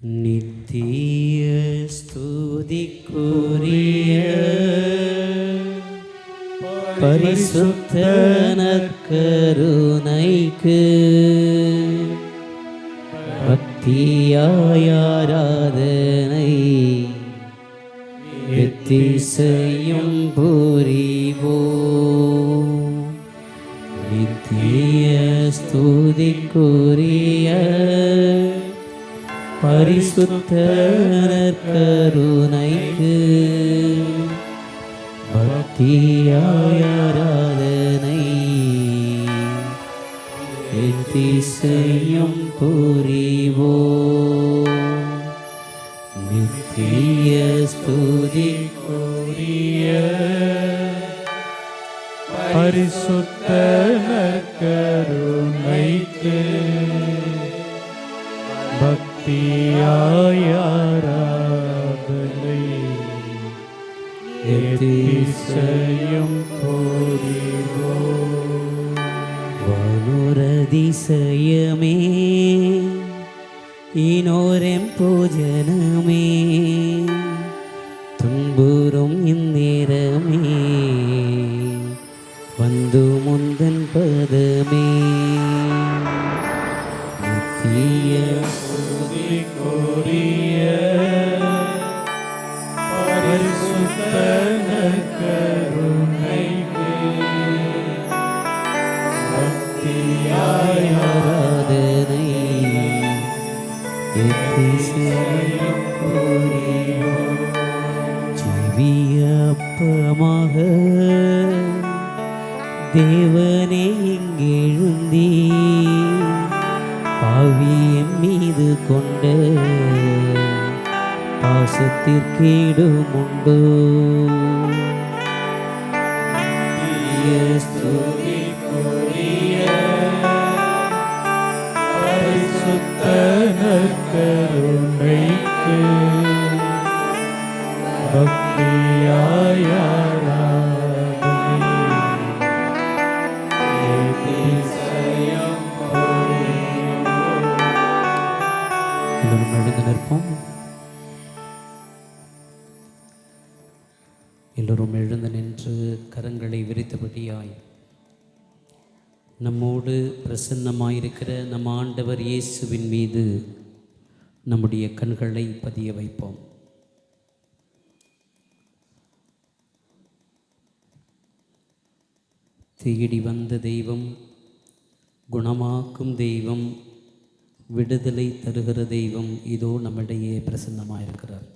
நித்திய ஸ்துதிக்குரிய பரிசுத்த நற்கருணைக்கு பக்தியாய் ஆராதனை எத்திசையும் புரிவோம். நித்திய ஸ்துதிக்குரிய பரிசுத்த நற்கருணைக்கு பக்தியாய் ஆராதனை எத்திசையும் புரிவோம். நித்திய ஸ்துதிக்குரிய பரிசுத்த நற்கருணைக்கு பக்தியாய் ஆராதனை எத்திசையும் புரிவோம். வானுரதிசயமே ஈனோரெம் பூஜனமே துன்புறும் இந்நேரமே வந்து முந்தன் பதமே. நித்திய ஸ்துதிக்குரிய பரிசுத்த நற்கருணைக்கு பக்தியாய் ஆராதனை எத்திசையும் புரிவோம். ஜீவிய அப்பமாக தேவனே இங்கெழுந்தி பாவியம் மீது கொண்ட பாசத்திற்கீடுமுண்டோ. ஸ்துதிக்குரிய பரிசுத்த நற்கருணைக்கு பக்தியாய் ஆராதனை எத்திசையும் புரிவோம். எல்லோரும் எழுந்து நிற்போம். எல்லோரும் எழுந்து நின்று கரங்களை விரித்தபடியாய் நம்மோடு பிரசன்னமாயிருக்கிற நம் ஆண்டவர் இயேசுவின் மீது நம்முடைய கண்களை பதிய வைப்போம். தேடி வந்த தெய்வம், குணமாக்கும் தெய்வம், விடுதலை தருகிற தெய்வம் இதோ நம்மிடையே பிரசன்னமாயிருக்கிறார்.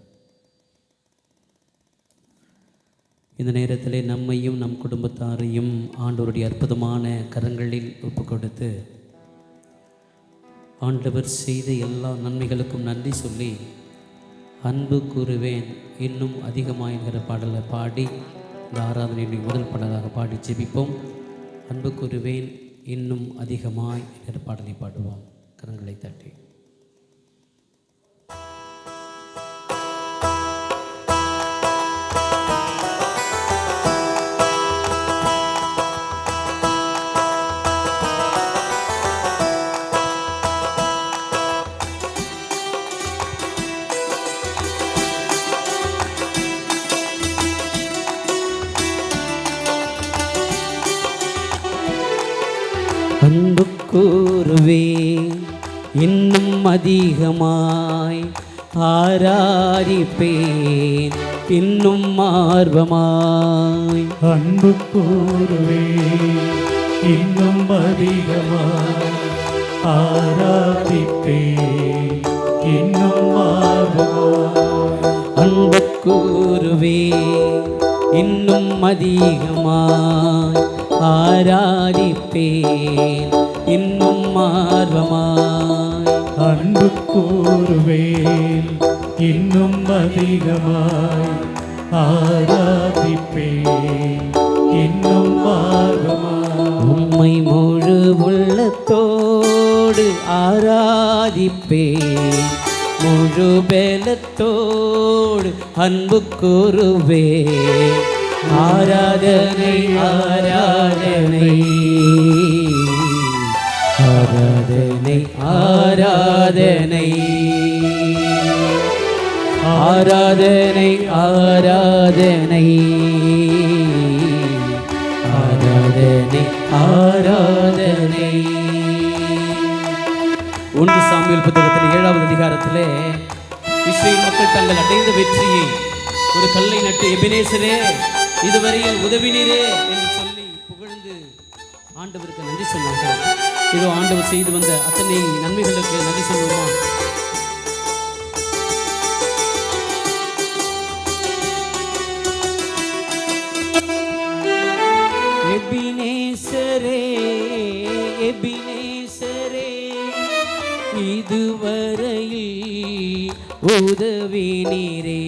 இந்த நேரத்தில் நம்மையும் நம் குடும்பத்தாரையும் ஆண்டவருடைய அற்புதமான கரங்களில் ஒப்பு கொடுத்து ஆண்டவர் செய்த எல்லா நன்மைகளுக்கும் நன்றி சொல்லி அன்பு கூறுவேன் இன்னும் அதிகமாகிற பாடலை பாடி இந்த ஆராதனையுடைய முதல் பாடலாக பாடி ஜெபிப்போம். அன்பு கூறுவேன் இன்னும் அதிகமாய் என்கிற பாடலை பாடுவோம். கரங்களை தட்டி அன்பு கூறுவேன் இன்னும் அதிகமாய் ஆராதிப்பேன் இன்னும் ஆர்வமாய். அன்பு கூறுவேன் இன்னும் அதிகமாய் ஆராதிப்பேன் இன்னும் ஆர்வமாய். அன்பு கூறுவேன் இன்னும் அதிகமாய் ஆராதிப்பேன் இன்னும் ஆர்வமாய். அன்பு கூறுவேன் இன்னும் அதிகமாய் ஆராதிப்பேன் இன்னும் ஆர்வமாய். உம்மை முழு உள்ளத்தோடு ஆராதிப்பேன் முழு பலத்தோடு அன்பு கூறுவேன். ஆராதனை ஆராதனை ஆராதனை ஆராதனை ஆராதனை ஆராதனை ஆராதனை ஆராதனை. 1 சாமுவேல் புத்தகத்தில் 7வது அதிகாரத்திலே இஸ்ரவேல் மக்கள் தங்கள் அடைந்த வெற்றியை ஒரு கல்லை நட்டு எபெனேசரே இதுவரையில் உதவினீரே என்று சொல்லி புகழ்ந்து ஆண்டவருக்கு நன்றி சொன்னார்கள். இதோ ஆண்டவர் செய்து வந்த அத்தனை நன்மைகளுக்கு நன்றி சொல்லுவோமா? எபினேசரே எபினேசரே இதுவரையில் உதவினீரே.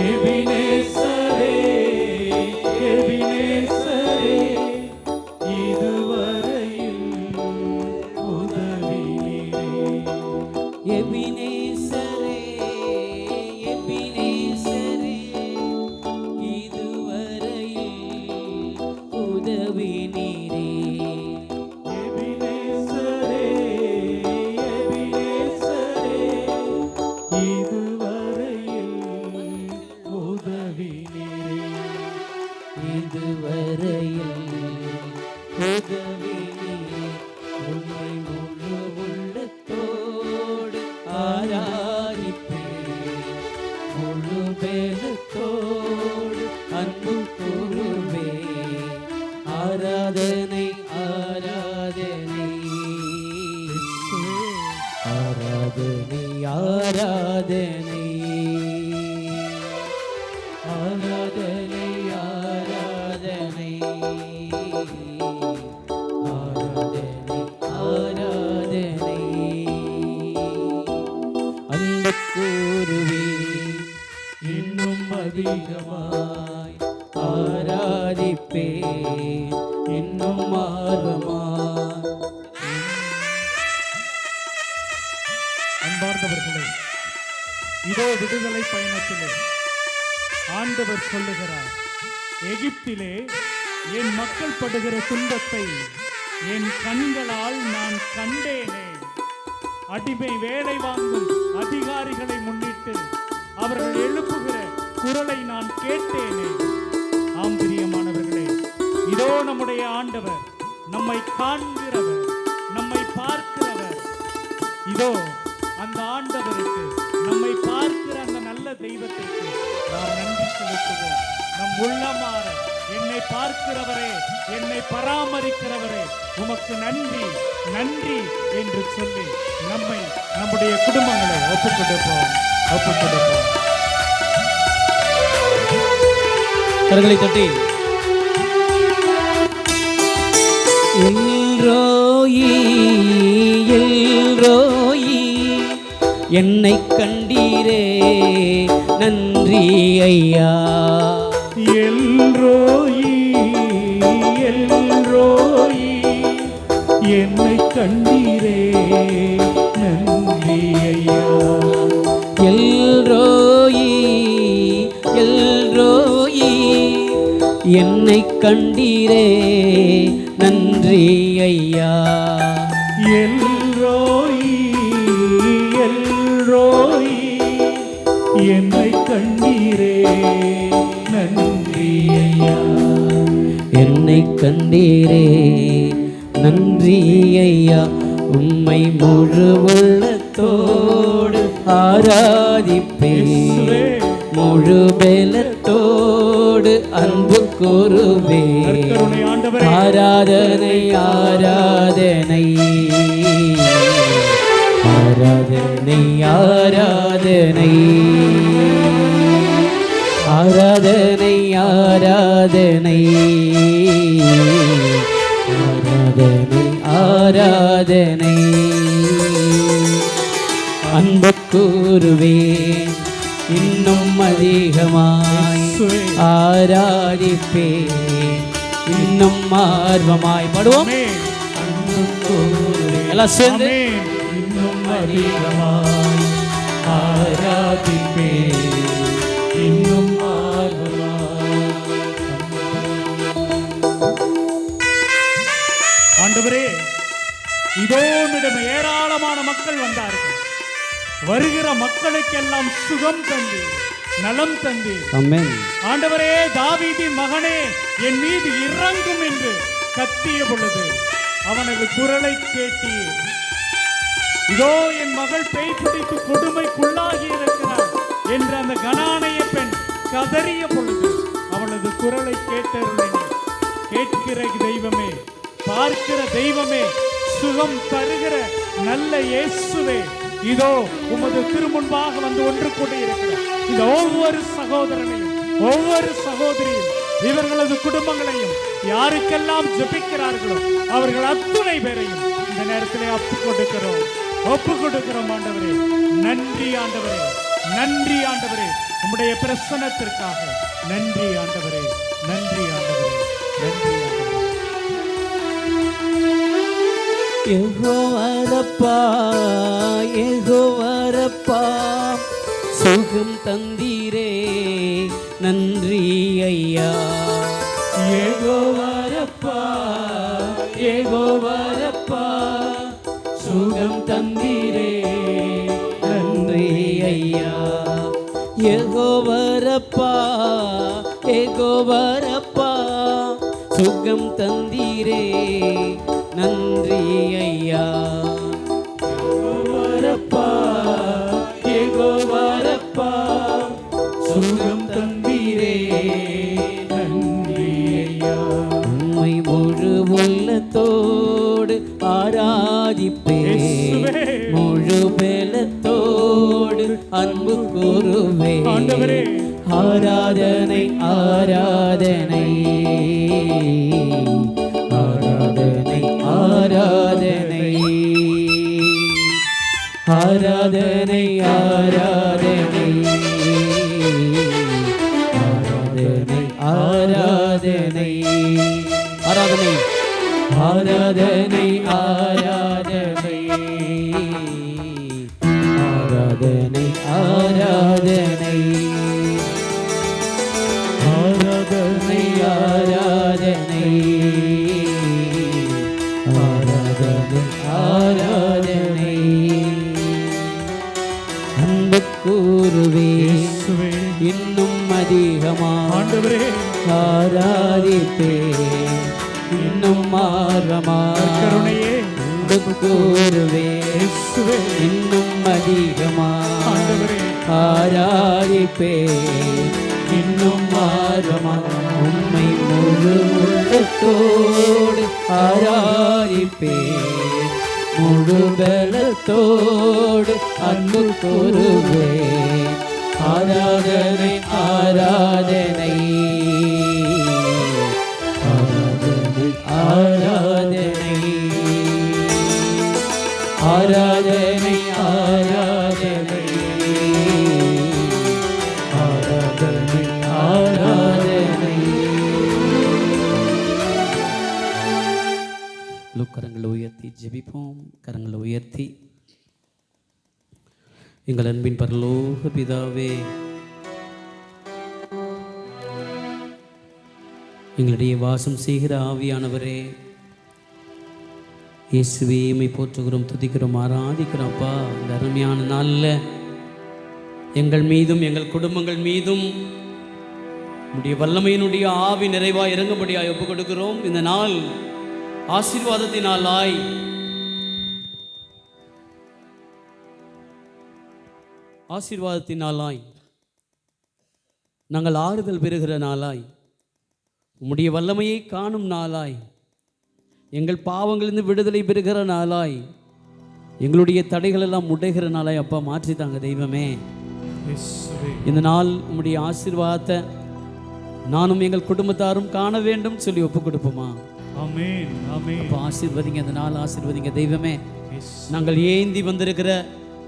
எபினேசரே எபினேசரே இதுவரையில் உதவினீரே. எபினேசரே எபினேசரே இதுவரையில் உதவினீரே. எபினேசரே எபினேசரே இதுவரையில் உதவினீரே. இதுவரையில் உதவினீரே. உம்மை முழு உள்ளத்தோடு ஆராதிப்பேன். முழு பேலத்தோடு அன்பு கூறுவேன். ஆராதனை ஆராதனை ஆராதனை ஆராதனை ஆராதனை ஆராதனை ஆராதனை ஆராதனை. அன்பு கூறுவேன் இன்னும் அதிகமாய். ஆராதிப்பேன் இன்னும் ஆர்வமாய். அன்பார்ந்தவர்களே, இதோ விடுதலை பயணத்திலே ஆண்டவர் சொல்லுகிறார், எகிப்திலே என் மக்கள் படுகிற துன்பத்தை என் கண்களால் நான் கண்டேனே. அடிமை வேலை வாங்கும் அதிகாரிகளை முன்னிட்டு அவர்கள் எழுப்புகிற குரலை நான் கேட்டேனே. ஆம் பிரியமானவர்களே, இதோ நம்முடைய ஆண்டவர், நம்மை காண்கிறவர், நம்மை பார்க்கிறவர். இதோ அந்த ஆண்டவருக்கு, நம்மை பார்க்கிற அந்த நல்ல தெய்வத்திற்கு நாம் நன்றி செலுத்துவோம். நம் உள்ளமாற என்னை பார்க்கிறவரே, என்னை பராமரிக்கிறவரே, உமக்கு நன்றி நன்றி என்று சொல்லி நம்மை, நம்முடைய குடும்பங்களை ஒப்புக் கொடுப்போம். கரங்களை தட்டி எல்ரோயி எல்ரோயி என்னை கண்டீரே நன்றி ஐயா. எல்ரோயி எல்ரோயி என்னை கண்டீரே நன்றி ஐயா. எல்ரோயி எல்ரோயி என்னை கண்டீரே நன்றி ஐயா. எல்ரோயி எல்ரோயி என்னை கண்டீரே நன்றி ஐயா. என்னை கண்டீரே நன்றி ஐயா. உம்மை முழு உள்ளத்தோடு ஆராதிப்பேன். முழு பலத்தோடு அன்பு கூறுவேன். ஆராதனை ஆராதனை ஆராதனை ஆராதனை ஆராதனை ஆராதனை ஆராதனை ஆராதனை. அன்பு கூறுவேன் இன்னும் அதிகமாய். ஆராதிப்பேன் இன்னும் ஆர்வமாய். பாடுவோம். அன்பு கூறுவேன் எல்லாம் சேர்ந்து. இன்னும் அதிகமாய் ஆராதிப்பேன் இன்னும் ஆர்வமாய். ஆண்டவரே, இதோ உம்மிடம் ஏராளமான மக்கள் வந்தார்கள். வருகிற மக்களுக்கெல்லாம் சுகம் தந்து நலம் தந்து ஆமென். ஆண்டவரே, தாவீதின் மகனே என் மீது இறங்கும் என்று கத்திய பொழுது அவனது குரலை கேட்டீர். இதோ என் மகள் பேய் பிடித்து கொடுமைக்குள்ளாகி இருக்கிறார் என்று அந்த கனானைய பெண் கதறிய பொழுது அவளது குரலை கேட்டருளினீர். கேட்கிற தெய்வமே, பார்க்கிற தெய்வமே, சுகம் தருகிற நல்ல இயேசுவே, இதோ உமது திருமுன்பாக வந்து ஒன்று கூடி இருக்கிற இந்த ஒவ்வொரு சகோதரனையும் ஒவ்வொரு சகோதரியும் இவர்களது குடும்பங்களையும் யாருக்கெல்லாம் ஜெபிக்கிறார்களோ அவர்கள் அத்துணை பேரையும் இந்த நேரத்திலே ஒப்பு கொடுக்கிறோம் ஆண்டவரே. நன்றி ஆண்டவரே, நன்றி ஆண்டவரே, உம்முடைய பிரசன்னத்திற்காக நன்றி ஆண்டவரே, நன்றி ஆண்டவரே, நன்றி ஆண்டவரே. யெகோவாரப்பா, யெகோவாரப்பா, சுகம் தந்தீரே நன்றி ஐயா. யெகோவாரப்பா, யெகோவாரப்பா, சுகம் தந்தீரே நன்றி ஐயா. யெகோவாரப்பா, யெகோவாரப்பா, சுகம் தந்தீரே நன்றி ஐயா. யெகோவாரப்பா, யெகோவாரப்பா, சுகம் தந்தீரே நன்றி ஐயா. உம்மை முழு உள்ளத்தோடு ஆராதிப்பேன், முழு பலத்தோடு அன்பு கூறுவேன். ஆண்டவரே, ஆராதனை ஆராதனை ஆராதனை ஆராதனை ஆராதனை ஆராதனை ஆராதனை ஆராதனை ஆராதனை ஆராதனை ஆராதனை ஆராதனை ஆராதனை ஆராதனை ஆராதனை ஆராதனை அன்பு கூறுவே இன்னும் அதிகமாக ஆண்டவரே ஆராதிப்பே இன்னும் ஆர்வமாக கருணையே அன்பு கூறுவே இன்னும் அதிகமாக ஆண்டவரே ஆராதிப்பே இன்னும் ஆர்வமாக உம்மை முழு உள்ளத்தோடு ஆராதிப்பே முழு பலத்தோடு அன்பு கூறுவே. ஆராதனை ஆராதனை ஆராதனை ஆராதனை ஆராதனை ஆராதனை ஆராதனை ஆராதனை. கரங்களை உயர்த்தி ஜெபிப்போம். கரங்களை உயர்த்தி. எங்கள் அன்பின் பரலோக பிதாவே, எங்களிடையே வாசம் செய்கிற ஆவியானவரே, இயேசுவே உம்மை போற்றுகிறோம், துதிக்கிறோம், ஆராதிக்கிறோம். அப்பா, இந்த அருமையான நாளில் எங்கள் மீதும் எங்கள் குடும்பங்கள் மீதும் உம்முடைய வல்லமையினுடைய ஆவி நிறைவாக இறங்கும்படியாய் ஒப்புக் கொடுக்கிறோம். இந்த நாள் ஆசீர்வாதத்தினாலாய் ஆசீர்வாதத்தினாலாய் நாங்கள் ஆறுதல் பெறுகிற நாளாய், உம்முடைய வல்லமையை காணும் நாளாய், எங்கள் பாவங்களிலிருந்து விடுதலை பெறுகிற நாளாய், எங்களுடைய தடைகள் எல்லாம் உடைகிற நாளாய் அப்பா மாற்றித்தாங்க தெய்வமே. இந்த நாள் உம்முடைய ஆசீர்வாதத்தை நானும் எங்கள் குடும்பத்தாரும் காண வேண்டும் சொல்லி ஒப்புக் கொடுப்போமா? ஆமென், ஆமென். அப்பா ஆசீர்வதிங்க, இந்த நாள் ஆசீர்வதிங்க தெய்வமே. நாங்கள் ஏந்தி வந்திருக்கிற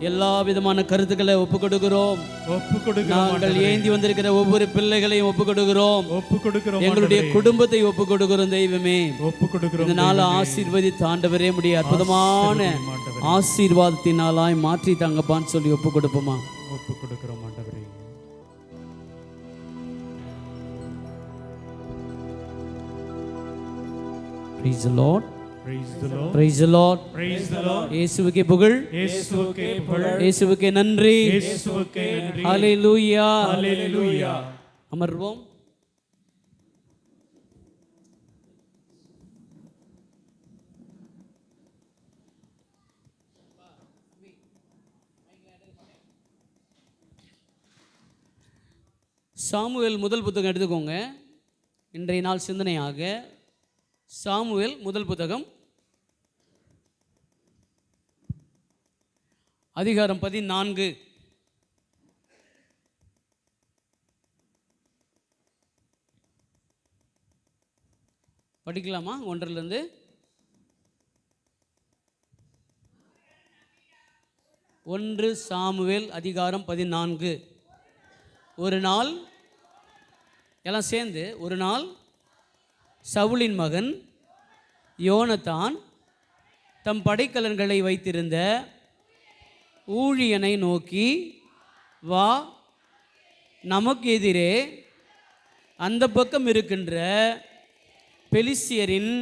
எல்லா விதமான கருத்துக்களை ஒப்புக் கொடுக்கிறோம். நாங்கள் ஏந்தி வந்திருக்கிற ஒவ்வொரு பிள்ளைகளையும் ஒப்புக் கொடுக்கிறோம். எங்களுடைய குடும்பத்தை ஒப்புக் கொடுக்கிறோம் தெய்வமே. இந்த நாள் ஆசீர்வதித்து ஆண்டவரே உம்முடைய அற்புதமான ஆசீர்வாதத்தினாலாய் மாற்றி தாங்கப்பான்னு சொல்லி ஒப்புக் கொடுப்போமா? ஒப்புக் கொடுக்கிறோம் ஆண்டவரே. Praise the Lord. Praise the Lord. Praise the Lord. Praise the Lord. இயேசுவுக்கே புகழ், இயேசுவுக்கே புகழ், இயேசுவுக்கே நன்றி. இயேசுவுக்கே நன்றி. ஹல்லேலூயா. ஹல்லேலூயா. அமர்வோம். சாமுவேல் முதல் புத்தகம் எடுத்துக்கோங்க. இன்றைய நாள் சிந்தனையாக சாமுவேல் முதல் புத்தகம் அதிகாரம் 14. படிக்கலாமா? 1 1 சாமுவேல் அதிகாரம் 14. ஒரு நாள் எல்லாம் சேர்ந்து, ஒரு நாள் சவுலின் மகன் யோனத்தான் தம் படைக்கலன்களை வைத்திருந்த ஊழியனை நோக்கி, வா, நமக்கு எதிரே அந்த பக்கம் இருக்கின்ற பெலிஸ்தியரின்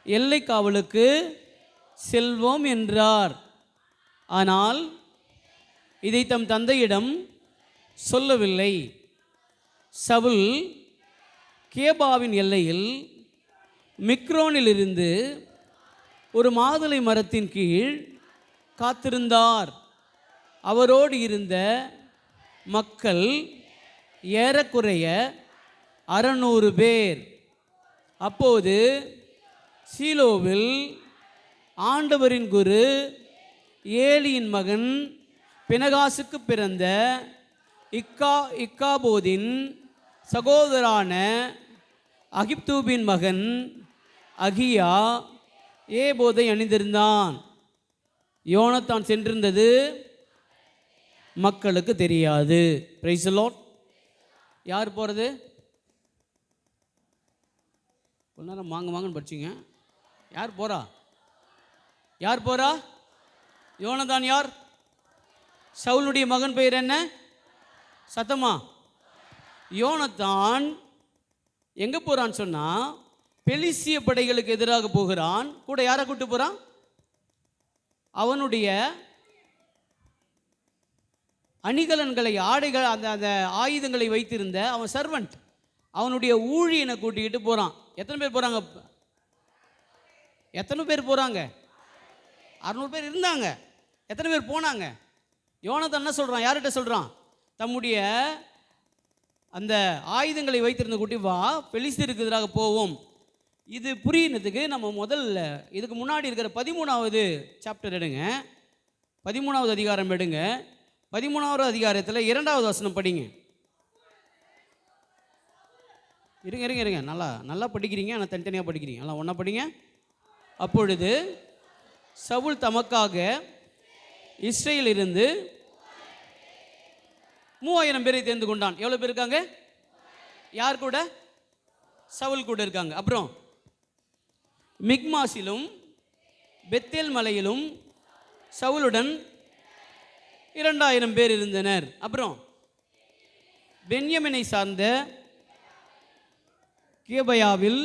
எல்லை காவலுக்கு செல்வோம் என்றார். ஆனால் இதை தம் தந்தையிடம் சொல்லவில்லை. சவுல் கேபாவின் எல்லையில் மிக்ரோனிலிருந்து ஒரு மாதுளை மரத்தின் கீழ் காத்திருந்தார். அவரோடு இருந்த மக்கள் ஏறக்குறைய 600 பேர். அப்போது சீலோவில் ஆண்டவரின் குரு ஏலியின் மகன் பினகாசுக்கு பிறந்த இக்காபோதின் சகோதரான அகிப்தூபின் மகன் அகியா ஏபோதை அணிந்திருந்தான். யோனத்தான் சென்றிருந்தது மக்களுக்கு தெரியாது. Price the Lord. யார் போகிறது? கொஞ்ச நேரம் வாங்கன்னு படிச்சிங்க. யார் போகிறா? யார் போகிறா? யோனத்தான் யார்? சவுலுடைய மகன் பெயர் என்ன? சத்தமா. யோனத்தான் எங்கே போகிறான்னு சொன்னால் பெலிஸ்திய படைகளுக்கு எதிராக போகிறான். கூட யாரை கூட்டு போகிறான்? அவனுடைய அணிகலன்களை, ஆடைகள், அந்த ஆயுதங்களை வைத்திருந்த அவன் சர்வன்ட், அவனுடைய ஊழியனை கூட்டிக்கிட்டு போகிறான். எத்தனை பேர் போகிறாங்க? எத்தனை பேர் போகிறாங்க? 600 பேர் இருந்தாங்க. எத்தனை பேர் போனாங்க? யோனத்தான் என்ன சொல்கிறான்? யார்கிட்ட சொல்கிறான்? தம்முடைய அந்த ஆயுதங்களை வைத்திருந்த கூட்டி, வா, பெலிஸ்தியருக்கு எதிராக போவோம். இது புரியினதுக்கு நம்ம முதல்ல இதுக்கு முன்னாடி இருக்கிற 13வது சாப்டர் எடுங்க, 13வது அதிகாரம் எடுங்க. 13வது அதிகாரத்தில் 2வது வசனம் படிங்க. இருங்க நல்லா படிக்கிறீங்க, ஆனால் தனித்தனியாக படிக்கிறீங்க. நல்லா ஒன்றா படிங்க. அப்பொழுது சவுல் தமக்காக இஸ்ரேலிலிருந்து 3000 பேரை தேர்ந்து கொண்டான். எவ்வளோ பேர் இருக்காங்க? யார் கூட? சவுல் கூட இருக்காங்க. அப்புறம் மிக்மாசிலும் பெத்தேல் மலையிலும் சவுலுடன் 2000 பேர் இருந்தனர். அப்புறம் பென்யமினை சார்ந்த கேபயாவில்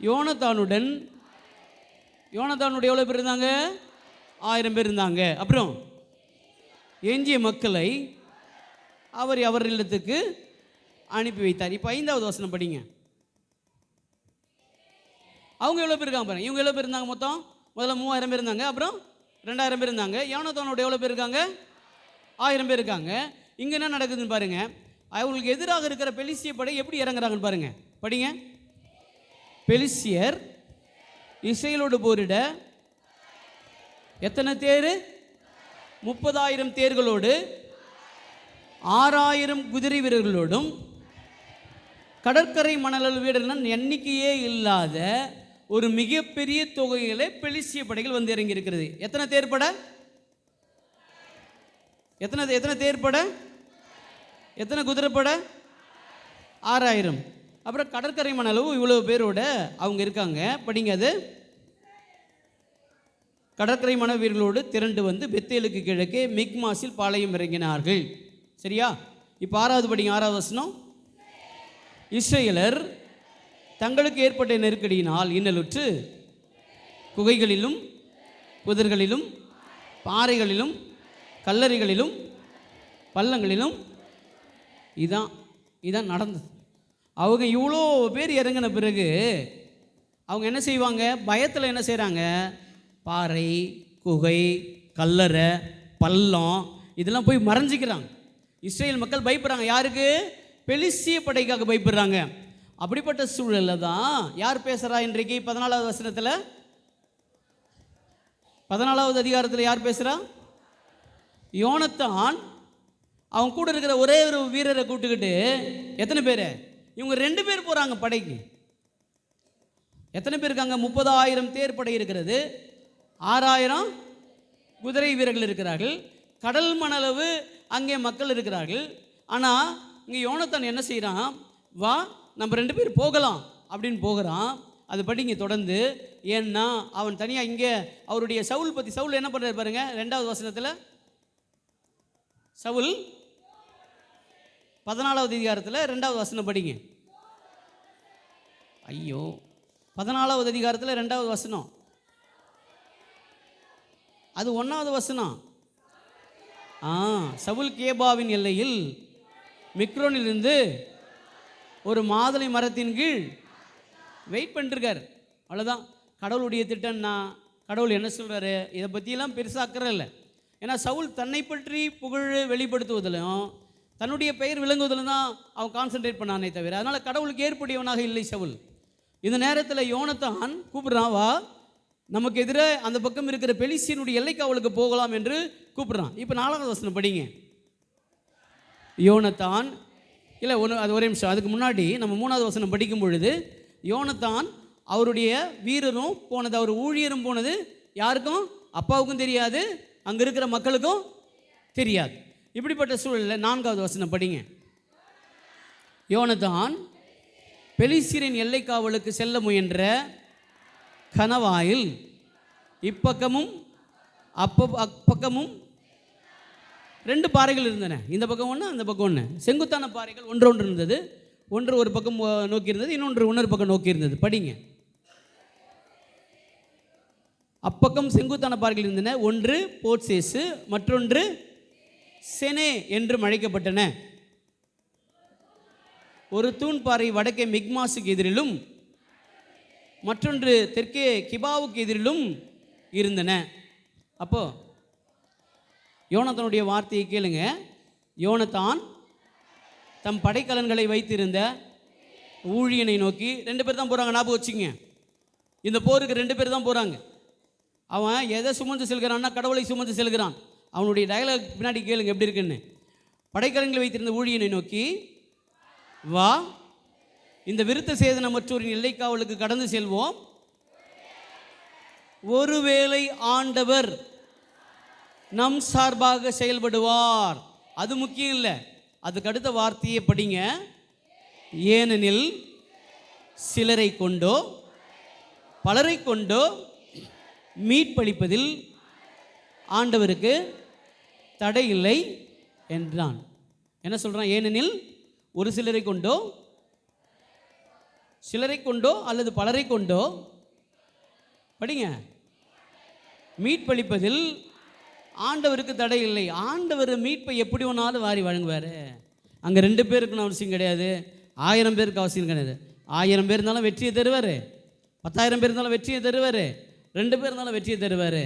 யோனத்தானுடைய எவ்வளோ பேர் இருந்தாங்க? 1000 பேர் இருந்தாங்க. அப்புறம் எஞ்சிய மக்களை அவர் இல்லத்துக்கு அனுப்பி வைத்தார். இப்போ 5வது வசனம் படிங்க. அவங்க எவ்வளோ பேர் இருக்காங்க பாருங்க. இவங்க எவ்வளோ பேர் இருந்தாங்க? முதல்ல 3000 பேர் இருந்தாங்க. அப்புறம் 2000 பேர் இருந்தாங்க. யோனத்தானோட எவ்வளோ பேர் இருக்காங்க? 1000 பேர் இருக்காங்க. இங்கே என்ன நடக்குதுன்னு பாருங்க. அவங்களுக்கு எதிராக இருக்கிற பெலிஸ்திய படை எப்படி இறங்குறாங்கன்னு பாருங்க. படிங்க. பெலிஸ்தியர் இஸ்ரேலோடு போரிட எத்தனை தேர்? 30,000 தேர்களோடு 6000 குதிரை வீரர்களோடும் கடற்கரை மணல் வீரர்கள் எண்ணிக்கையே இல்லாத ஒரு மிகப்பெரிய தொகையிலே பெலிஸ்திய படைகள் வந்து இறங்கி இருக்கிறது. எத்தனை தேர்ப்பட? எத்தனை தேர்ப்பட? எத்தனை குதிரைப்பட? 6000. அப்புறம் கடற்கரை மணலும் இவ்வளோ பேரோட அவங்க இருக்காங்க. படிங்க. அது கடற்கரை மண வீரர்களோடு திரண்டு வந்து பெத்தேலுக்கு கிழக்கே மிக்மாசில் பாளையம் இறங்கினார்கள். சரியா? இப்போ 6வது படிங்க. 6வது வசனம். இஸ்ரேலர் தங்களுக்கு ஏற்பட்ட நெருக்கடியினால் இன்னலுற்று குகைகளிலும் புதர்களிலும் பாறைகளிலும் கல்லறைகளிலும் பள்ளங்களிலும் இதான் நடந்தது. அவங்க இவ்வளோ பேர் இறங்கின பிறகு அவங்க என்ன செய்வாங்க? பயத்தில் என்ன செய்கிறாங்க? பாறை, குகை, கல்லறை, பள்ளம் இதெல்லாம் போய் மறைஞ்சிக்கிறாங்க. இஸ்ரேல் மக்கள் பயப்படுறாங்க. யாருக்கு? பெலிஸ்திய படைக்காக பயப்படுறாங்க. அப்படிப்பட்ட சூழலில் தான் யார் பேசுகிறா இன்றைக்கு? 14வது வசனத்தில், 14வது அதிகாரத்தில் யார் பேசுகிறா? யோனத்தான் அவன் கூட இருக்கிற ஒரே ஒரு வீரரை கூப்பிட்டுக்கிட்டு, எத்தனை பேர்? இவங்க 2 பேர் போகிறாங்க படைக்கு. எத்தனை பேர் இருக்காங்க? 30,000 தேர் படை இருக்கிறது, 6,000 குதிரை வீரர்கள் இருக்கிறார்கள், கடல் மணளவு அங்கே மக்கள் இருக்கிறார்கள். ஆனால் இங்கே யோனத்தான் என்ன செய்கிறான்? வா நம்ம 2 பேர் போகலாம் அப்படின்னு போகிறான். அது படிங்க தொடர்ந்து. ஏன்னா அவன் தனியாக இங்கே அவருடைய சவுல் பற்றி, சவுல் என்ன பண்ணுறாரு பாருங்க 2வது வசனத்தில். சவுல் 14வது அதிகாரத்தில் 2வது வசனம் படிங்க. ஐயோ, 14வது அதிகாரத்தில் 2வது வசனம், அது 1வது வசனம். சவுல் கேபாவின் எல்லையில் மிக்ரோனிலிருந்து ஒரு மாதுளை மரத்தின் கீழ் வெயிட் பண்ணிருக்கார். அவ்வளோதான் கடவுளுடைய திட்டம்னா. கடவுள் என்ன சொல்கிறாரு? இதை பற்றியெல்லாம் பெருசாக்கிறே இல்லை. ஏன்னா சவுல் தன்னை பற்றி புகழ் வெளிப்படுத்துவதிலும் தன்னுடைய பெயர் விளங்குவதிலும் தான் அவன் கான்சென்ட்ரேட் பண்ணானே தவிர, அதனால் கடவுளுக்கு ஏற்புடையவனாக இல்லை சவுல். இந்த நேரத்தில் யோனத்தான் கூப்பிட்றான், வா நமக்கு எதிராக அந்த பக்கம் இருக்கிற பெலிஸ்தியனுடைய எல்லைக்கு அவளுக்கு போகலாம் என்று கூப்பிட்றான். இப்போ 4வது வசனம் படிங்க. யோனத்தான் இல்லை அது ஒரே நிமிஷம், அதுக்கு முன்னாடி நம்ம 3வது வசனம் படிக்கும் பொழுது, யோனத்தான் அவருடைய வீரரும் போனது, அவர் ஊழியரும் போனது யாருக்கும்? அப்பாவுக்கும் தெரியாது, அங்கே இருக்கிற மக்களுக்கும் தெரியாது. இப்படிப்பட்ட சூழலில் 4வது வசனம் படிங்க. யோனத்தான் பெலிஸ்தியரின் எல்லை காவலுக்கு செல்ல முயன்ற கணவாயில் இப்பக்கமும் அப்பக்கமும் 2 பாறைகள் இருந்தன. இந்த பக்கம் ஒன்று, அந்த பக்கம் ஒன்று. செங்குத்தான பாறைகள் ஒன்று இருந்தது. ஒன்று ஒரு பக்கம் நோக்கி இருந்தது, இன்னொரு பக்கம் நோக்கி இருந்தது. படிங்க. அப்பக்கம் செங்குத்தான பாறைகள் இருந்தன. ஒன்று போர்சேசு, மற்றொன்று செனே என்று அழைக்கப்பட்டன. ஒரு தூண் பாறை வடக்கே மிக்மாஸுக்கு எதிரிலும் மற்றொன்று தெற்கே கிபாவுக்கு எதிரிலும் இருந்தன. அப்போ யோனத்தானுடைய வார்த்தையை கேளுங்க. யோனத்தான் தம் படைக்கலன்களை வைத்திருந்த ஊழியனை நோக்கி, 2 பேர் தான் போகிறாங்க, ஞாபகம் வச்சுங்க. இந்த போருக்கு 2 பேர் தான் போகிறாங்க. அவன் எதை சுமந்து செல்கிறான்னா கடவுளை சுமந்து செல்கிறான். அவனுடைய டயலாக் பின்னாடி கேளுங்க எப்படி இருக்குன்னு. படைக்கலன்களை வைத்திருந்த ஊழியனை நோக்கி, வா இந்த விருத்த சேதன மற்றொரு எல்லைக்காவலுக்கு கடந்து செல்வோம். ஒருவேளை ஆண்டவர் நம் சார்பாக செயல்படுவார். அது முக்கியம் இல்லை, அதுக்கு அடுத்த வார்த்தையை படிங்க. ஏனெனில் சிலரை கொண்டோ பலரை கொண்டோ மீட்பளிப்பதில் ஆண்டவருக்கு தடை இல்லை என்றான். என்ன சொல்றான்? ஏனெனில் ஒரு சிலரை கொண்டோ அல்லது பலரை கொண்டோ படிங்க மீட்பளிப்பதில் ஆண்டவருக்கு தடை இல்லை. ஆண்டவர் மீட்பை எப்படி ஒன்றாலும் வாரி வழங்குவார். அங்கே 2 பேருக்குன்னு அவசியம் கிடையாது, 1000 பேருக்கு அவசியம் கிடையாது. 1000 பேர் இருந்தாலும் வெற்றியை தருவார், 10,000 பேர் இருந்தாலும் வெற்றியை தருவார், 2 பேர் இருந்தாலும் வெற்றியை தருவார்.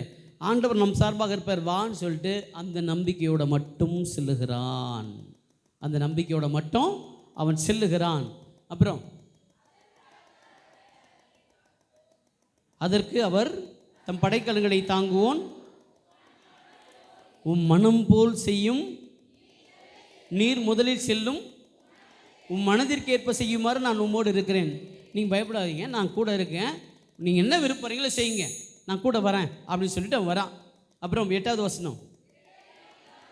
ஆண்டவர் நம் சார்பாக இருப்பார் வான்னு சொல்லிட்டு அந்த நம்பிக்கையோட மட்டும் செல்லுகிறான். அந்த நம்பிக்கையோட மட்டும் அவன் செல்லுகிறான். அப்புறம் அதற்கு அவர் தம் படைக்கலன்களை தாங்குவோன், உம் மனம் போல் செய்யும், நீர் முதலில் செல்லும், உம் மனதிற்கேற்ப செய்யுமாறு நான் உம்மோடு இருக்கிறேன். நீங்கள் பயப்படாதீங்க, நான் கூட இருக்கேன், நீங்கள் என்ன விருப்பறீங்களோ செய்யுங்க, நான் கூட வரேன் அப்படின்னு சொல்லிட்டு அவன் வரான். அப்புறம் 8வது வசனம்.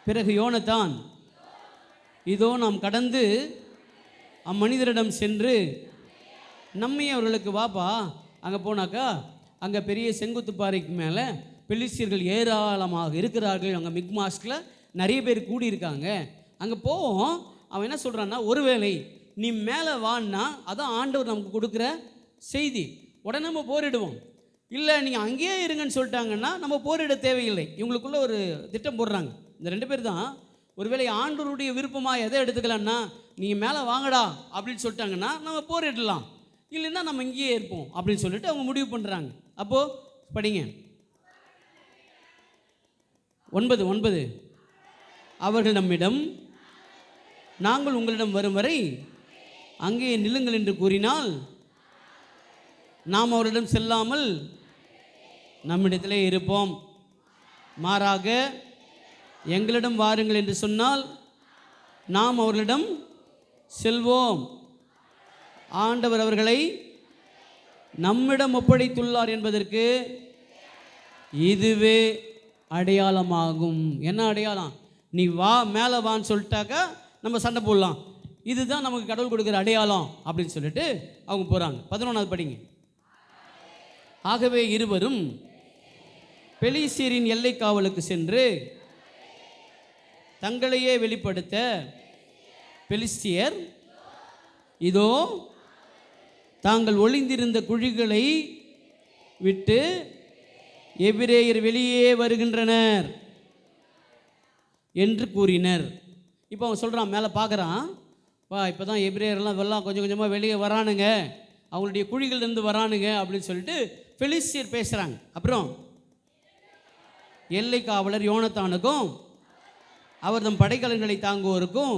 பிறகு யோனத்தான், இதோ நாம் கடந்து அம்மனிதரிடம் சென்று நம்மை அவர்களுக்கு வாப்பா, அங்கே போனாக்கா அங்கே பெரிய செங்குத்து பாறைக்கு மேலே பெலிஸ்தியர்கள் ஏராளமாக இருக்கிறார்கள். அங்கே மிக்மாஸ்கில் நிறைய பேர் கூடியிருக்காங்க, அங்கே போவோம். அவன் என்ன சொல்கிறான்னா, ஒருவேளை நீ மேலே வான்னா அதான் ஆண்டவர் நமக்கு கொடுக்குற செய்தி, உடனே நம்ம போரிடுவோம். இல்லை நீங்கள் அங்கேயே இருங்கன்னு சொல்லிட்டாங்கன்னா நம்ம போரிட தேவையில்லை. இவங்களுக்குள்ள ஒரு திட்டம் போடுறாங்க. இந்த 2 பேர் தான் ஒருவேளை ஆண்டவருடைய விருப்பமாக எதை எடுத்துக்கலாம்னா, நீங்கள் மேலே வாங்கடா அப்படின்னு சொல்லிட்டாங்கன்னா நம்ம போரிடலாம், இல்லைன்னா நம்ம இங்கேயே இருப்போம் அப்படின்னு சொல்லிட்டு அவங்க முடிவு பண்ணுறாங்க. அப்போது படிங்க 9. அவர்கள் நம்மிடம், நாங்கள் உங்களிடம் வரும் வரை அங்கே நில்லுங்கள் என்று கூறினால், நாம் அவரிடம் செல்லாமல் நம்மிடத்திலே இருப்போம். மாறாக எங்களிடம் வாருங்கள் என்று சொன்னால் நாம் அவர்களிடம் செல்வோம். ஆண்டவர் அவர்களை நம்மிடம் ஒப்படைத்துள்ளார் என்பதற்கு இதுவே அடையாளமாகும். என்ன அடையாளம்? நீ வா, மேலே வான்னு சொல்லிட்டாக்கா நம்ம சண்டை போடலாம். இதுதான் நமக்கு கடவுள் கொடுக்குற அடையாளம் அப்படின்னு சொல்லிட்டு அவங்க போகிறாங்க. 11 படிங்க. ஆகவே இருவரும் பெலிஸ்தியரின் எல்லை காவலுக்கு சென்று தங்களையே வெளிப்படுத்த, பெலிஸ்தியர் இதோ தாங்கள் ஒளிந்திருந்த குழிகளை விட்டு எபிரேயர் வெளியே வருகின்றனர் என்று கூறினர். இப்போ அவன் சொல்கிறான், மேலே பார்க்குறான், இப்போ தான் எபிரேயர்லாம் எல்லாம் கொஞ்சம் கொஞ்சமாக வெளியே வரானுங்க, அவங்களுடைய குழிகள்லேருந்து வரானுங்க அப்படின்னு சொல்லிட்டு பெலிஸ்தியர் பேசுகிறாங்க. அப்புறம் எல்லை காவலர் யோனத்தானுக்கும் அவர் தம் படைக்கலன்களை தாங்குவோருக்கும்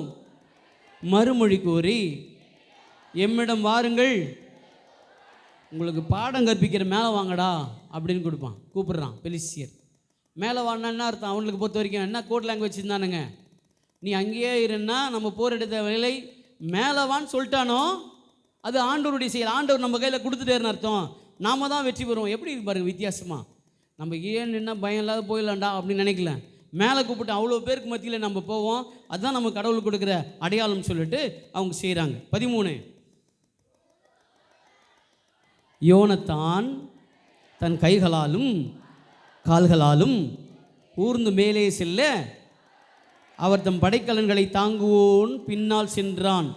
மறுமொழி கூறி, எம்மிடம் வாருங்கள், உங்களுக்கு பாடம் கற்பிக்கிற மேலே வாங்கடா அப்படின்னு கூப்பிடுறான் பெலிஸ்தியர். மேலே வாங்கினா என்ன அர்த்தம்? அவங்களுக்கு பொறுத்த வரைக்கும் என்ன கோட் லாங்குவேஜ் இருந்தானுங்க, நீ அங்கேயே இருன்னா நம்ம போர் எடுத்த வேலை, மேலே வான்னு சொல்லிட்டானோ அது ஆண்டவருடைய செயல், ஆண்டவர் நம்ம கையில் கொடுத்துட்டேன்னு அர்த்தம், நாம தான் வெற்றி பெறுவோம். எப்படி பாருங்க வித்தியாசமாக, நம்ம ஏன் என்ன பயம் இல்லாத போயிடலாம்டா அப்படின்னு நினைக்கல, மேலே கூப்பிட்டு அவ்வளோ பேருக்கு மத்தியில் நம்ம போவோம், அதுதான் நம்ம கடவுள் கொடுக்குற அடையாளம் சொல்லிட்டு அவங்க செய்கிறாங்க. 13. யோனத்தான் தன் கைகளாலும் கால்களாலும் ஊர்ந்து மேலே செல்ல அவர் தம் படைக்கலன்களை தாங்குவோன் பின்னால் சென்றான்.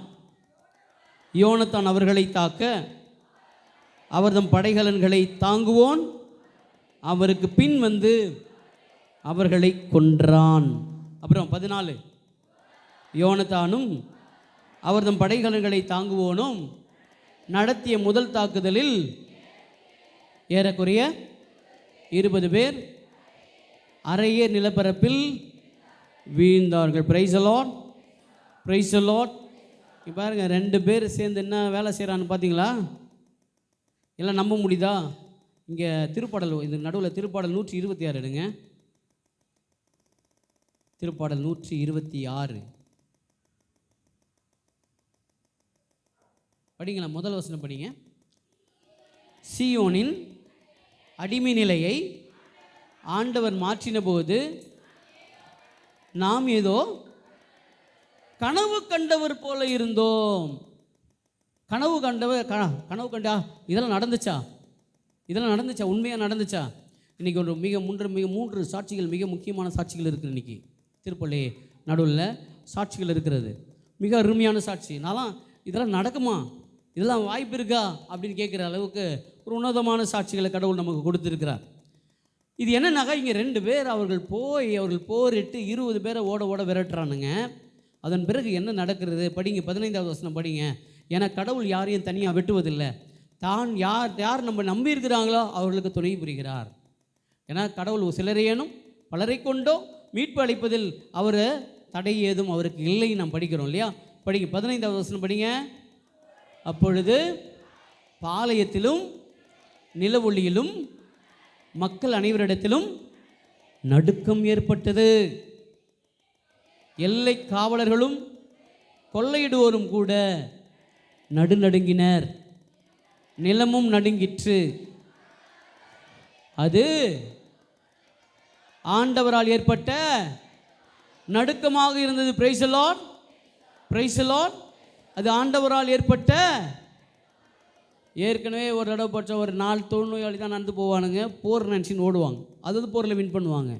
யோனத்தான் அவர்களை தாக்க அவர் தம் படைக்கலன்களை தாங்குவோன் அவருக்கு பின் வந்து அவர்களை கொன்றான். அப்புறம் 14. யோனத்தானும் அவர் தம் படைக்கலன்களை தாங்குவோனும் நடத்திய முதல் தாக்குதலில் ஏறக்குறைய 20 பேர் அரைய நிலப்பரப்பில் வீழ்ந்தார்கள். Praise the Lord, praise the Lord. இப்போ பாருங்க 2 பேர் சேர்ந்து என்ன வேலை செய்கிறான்னு பார்த்தீங்களா? எல்லாம் நம்ப முடியுதா? இங்கே திருப்பாடல், இது நடுவில் திருப்பாடல் 126 எடுங்க. திருப்பாடல் 126 படிங்களா? முதல் வசனம் படிங்க. சீயோனின் அடிமை நிலையை ஆண்டவர் மாற்றின போது நாம் ஏதோ கனவு கண்டவர் போல இருந்தோம். கனவு கண்டா இதெல்லாம் நடந்துச்சா? உண்மையாக நடந்துச்சா? இன்றைக்கி ஒரு மிக 3 சாட்சிகள், மிக முக்கியமான சாட்சிகள் இருக்குது. இன்றைக்கி திருப்பள்ளி நடுவில் சாட்சிகள் இருக்கிறது, மிக அருமையான சாட்சி. நான்லாம் இதெல்லாம் நடக்குமா, இதெல்லாம் வாய்ப்பு இருக்கா அப்படின்னு கேட்குற அளவுக்கு ஒரு உன்னதமான சாட்சிகளை கடவுள் நமக்கு கொடுத்துருக்கிறார். இது என்னன்னாக்கா, இங்கே 2 பேர் அவர்கள் போரிட்டு 20 பேரை ஓட விரட்டுறானுங்க. அதன் பிறகு என்ன நடக்கிறது படிங்க. 15வது வசனம் படிங்க. ஏன்னா கடவுள் யாரையும் தனியாக வெட்டுவதில்லை, தான் யார் நம்ம நம்பியிருக்கிறாங்களோ அவர்களுக்கு துணை புரிகிறார். ஏன்னா கடவுள் சிலரையேனும் பலரை கொண்டோ மீட்பு அளிப்பதில் அவர் தடை ஏதும் அவருக்கு இல்லை, நாம் படிக்கிறோம் இல்லையா? படிங்க 15வது வசனம் படிங்க. அப்பொழுது பாளையத்திலும் நிலவொளியிலும் மக்கள் அனைவரிடத்திலும் நடுக்கம் ஏற்பட்டது. எல்லை காவலர்களும் கொள்ளையிடுவோரும் கூட நடுநடுங்கினர், நிலமும் நடுங்கிற்று. அது ஆண்டவரால் ஏற்பட்ட நடுக்கமாக இருந்தது. Price the Lord, praise the Lord. அது ஆண்டவரால் ஏற்பட்ட, ஏற்கனவே ஒரு தடவை பட்ச ஒரு 4 தொழுநோயாளி தான் நடந்து போவானுங்க, போர் நினச்சின்னு ஓடுவாங்க, அதாவது போரில் வின் பண்ணுவாங்க.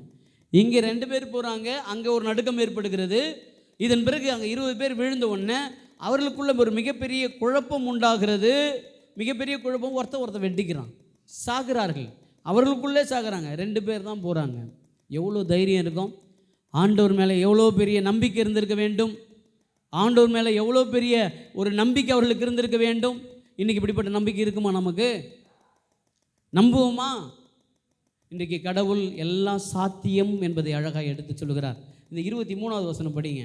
இங்கே 2 பேர் போகிறாங்க, அங்கே ஒரு நடுக்கம் ஏற்படுகிறது. இதன் பிறகு அங்கே 20 பேர் விழுந்த உடனே அவர்களுக்குள்ள ஒரு மிகப்பெரிய குழப்பம் உண்டாகிறது. மிகப்பெரிய குழப்பம், ஒருத்தர் வெட்டிக்கிறான், சாகிறார்கள். அவர்களுக்குள்ளே சாகுறாங்க. 2 பேர் தான் போகிறாங்க. எவ்வளோ தைரியம் இருக்கும்! ஆண்டவர் மேலே எவ்வளோ பெரிய நம்பிக்கை இருந்திருக்க வேண்டும். ஆண்டவர் மேலே எவ்வளோ பெரிய ஒரு நம்பிக்கை அவர்களுக்கு இருந்திருக்க வேண்டும். இன்றைக்கி இப்படிப்பட்ட நம்பிக்கை இருக்குமா? நமக்கு நம்புவோமா? இன்றைக்கு கடவுள் எல்லாம் சாத்தியம் என்பதை அழகாக எடுத்து சொல்லுகிறார். இந்த 23வது வசனம் படிங்க.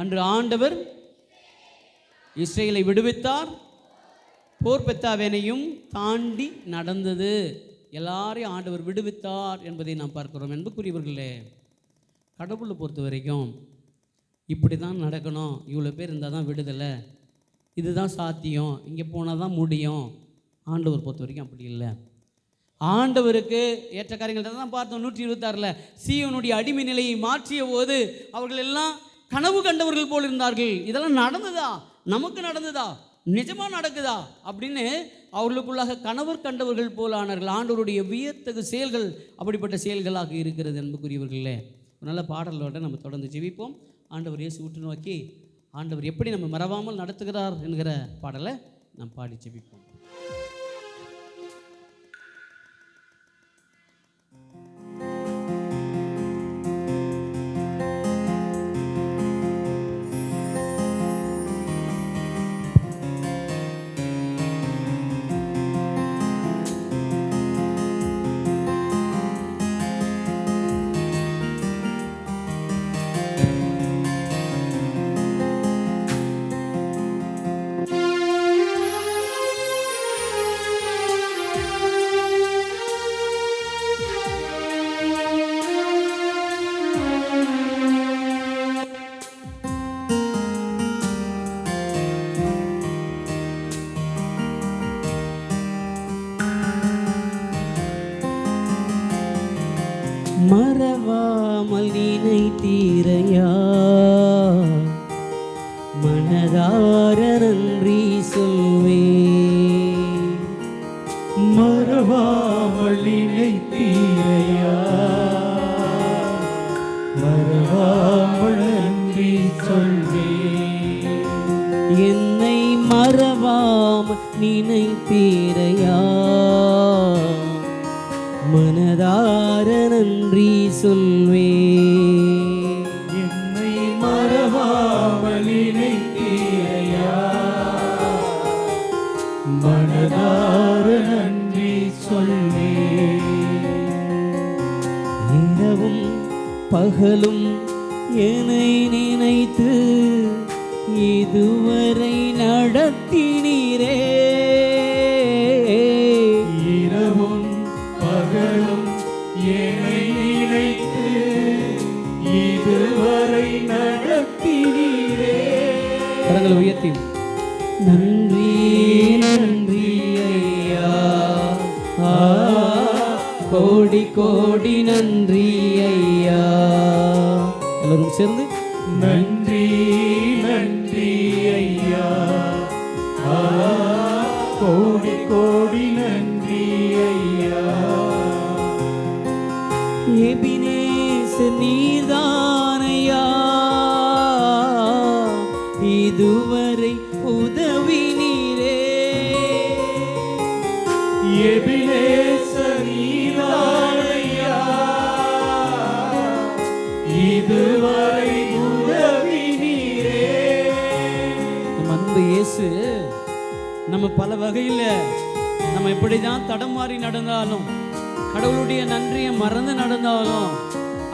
அன்று ஆண்டவர் இஸ்ரேலை விடுவித்தார், போர் பெத்தாவேனையும் தாண்டி நடந்தது. எல்லாரையும் ஆண்டவர் விடுவித்தார் என்பதை நாம் பார்க்கிறோம். என்புக்குரியவர்களே, கடவுளை பொறுத்த வரைக்கும் இப்படி தான் நடக்கணும், இவ்வளோ பேர் இருந்தால் தான் விடுதலை, இதுதான் சாத்தியம், இங்கே போனால் தான் முடியும். ஆண்டவர் பொறுத்த வரைக்கும் அப்படி இல்லை. ஆண்டவருக்கு ஏற்ற காரியங்கள் தான் பார்த்தோம். 126 சீயோனுடைய அடிமை நிலையை மாற்றிய போது அவர்கள் எல்லாம் கனவு கண்டவர்கள் போல் இருந்தார்கள். இதெல்லாம் நடந்ததா? நமக்கு நடந்ததா? நிஜமாக நடக்குதா அப்படின்னு அவர்களுக்குள்ளாக கனவர் கண்டவர்கள் போல் ஆனார்கள். ஆண்டவருடைய வியத்தகு செயல்கள் அப்படிப்பட்ட செயல்களாக இருக்கிறது. அன்புக்குரியவர்களே, ஒரு நல்ல பாடலோடு நம்ம தொடர்ந்து ஜெபிப்போம். ஆண்டவர் இயேசு உற்று நோக்கி ஆண்டவர் எப்படி நம்ம மறவாமல் நடத்துகிறார் என்கிற பாடலை நாம் பாடி ஜெபிப்போம். மறவாமல் நினைத்தீரையா, மனதார நன்றி சொல்வே. மறவாமல் நினைத்தீரையா, மறவாமல் நன்றி சொல்வே. என்னை மறவாமல் நினைத்தீரையா, மனதார நன்றி சொல்வே. என்னை மறவாமல் நினைத்தீரையா, மனதார நன்றி சொல்வே. இரவும் பகலும் என்னை நினைத்து இதுவரை நடத்தினீரே. இரவும் பகலும் என்னை நினைத்து இதுவரை நடத்தினீரே. கரங்களை உயர்த்தி நன்றி நன்றி ஐயா, கோடி கோடி நன்றி ஐயா. எல்லாரும் சேர்ந்து நன்றி நன்றி ஐயா, கோடி கோடி நன்றி ஐயா. எபினேசர் நீர்தானையா, இதுவரை உதவினீரே. எபினேசர் நீர்தானையா, இதுவரை உதவினீரே. நம்ம அன்பு இயேசு நம்ம பல வகையில் நம்ம இப்படி தான் தடமாறி நடந்தாலும், கடவுளுடைய நன்றியை மறந்து நடந்தாலும்,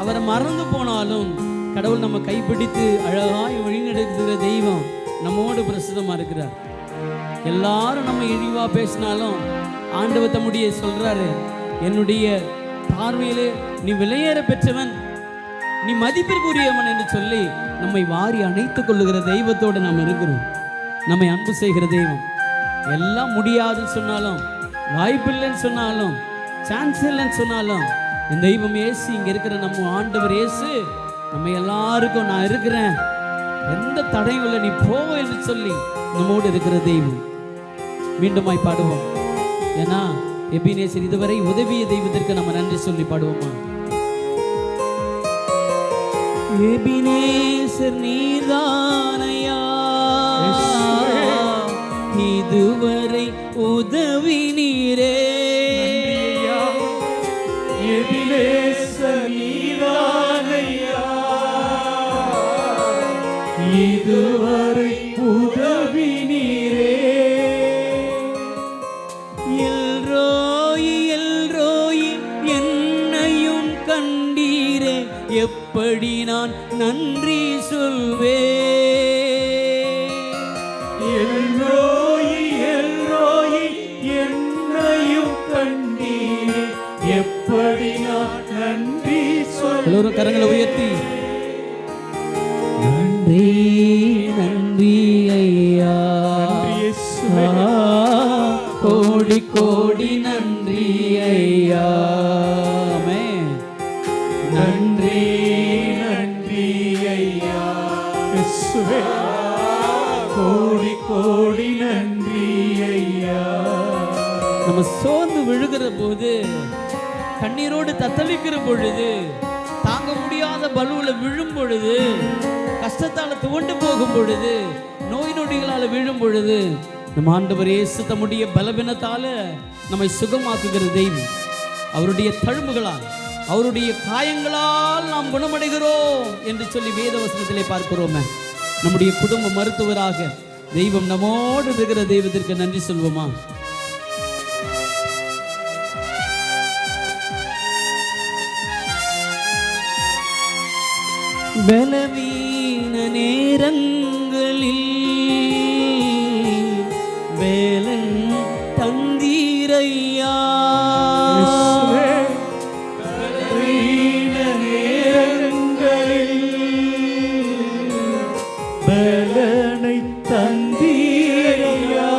அவரை மறந்து போனாலும், கடவுள் நம்ம கைப்பிடித்து அழகாய் வழிநடத்துகிற தெய்வம் நம்மோடு பிரசித்தமாக இருக்கிறார். எல்லாரும் நம்ம இழிவாக பேசினாலும் ஆண்டவர் தம்முடைய சொல்கிறாரு, என்னுடைய பார்வையிலே நீ விலையேற பெற்றவன், நீ மதிப்பிற்குரியவன் என்று சொல்லி நம்மை வாரி அணைத்துக் கொள்ளுகிற தெய்வத்தோடு நாம் இருக்கிறோம். நம்மை அன்பு செய்கிற தெய்வம். எல்லாம் முடியாதுன்னு சொன்னாலும், வாய்ப்பில்லைன்னு சொன்னாலும், சான்ஸ் இல்லைன்னு சொன்னாலும், இந்த தெய்வம் இயேசு, இங்கே இருக்கிற நம்ம ஆண்டவர் இயேசு நம்ம எல்லாருக்கும் நான் இருக்கிறேன், எந்த தடையும் இல்லை, நீ போவ என்று சொல்லி நம்மோடு இருக்கிற தெய்வம். மீண்டுமாய் பாடுவோம். ஏன்னா எபினேசர் இதுவரை உதவிய தெய்வத்திற்கு நம்ம நன்றி சொல்லி பாடுவோமா? எபினேசர் நீர்தானையா, இதுவரை உதவி நீரே. நீரே. எபினேச நீதானையா, இதுவரை உதவி நீரே. எல்ரோயி எல்ரோயி என்னையும் கண்டீரே, எப்படி நான் நன்றி சொல்வேன். எல்ரோயி எல்ரோயி என்னையும் கண்டீரே, எப்படி நான் நன்றி சொல்வேன். எல்லோரும் கரங்களை உயர்த்தி நன்றி நன்றி ஐயா, கோடி கோடி நன்றி ஐயா. நன்றி நன்றி ஐயா, கோடி கோடி நன்றி ஐயா. நம்ம சோர்ந்து விழுகிற போது, கண்ணீரோடு தத்தளிக்கிற பொழுது, தாங்க முடியாத பலுவுல விழும் பொழுது, கஷ்டத்தால துவண்டு போகும் பொழுது, நோய் நொடிகளால விழும் பொழுது, நம்ம ஆண்டவர் இயேசு தம்முடைய பலவீனத்தால நம்மை சுகமாக்குகிற தெய்வம். அவருடைய தழும்புகளால், அவருடைய காயங்களால் நாம் குணமடைகிறோம் என்று சொல்லி வேத வசனத்திலே பார்க்கிறோமே. நம்முடைய குடும்ப மருத்துவராக தெய்வம் நம்மோடு இருக்கிற தெய்வத்திற்கு நன்றி சொல்வோமா? பலவீன நேரங்களில் வேலன் தந்தீரையா, பலவீன நேரங்களில் பலனை தந்தீரையா.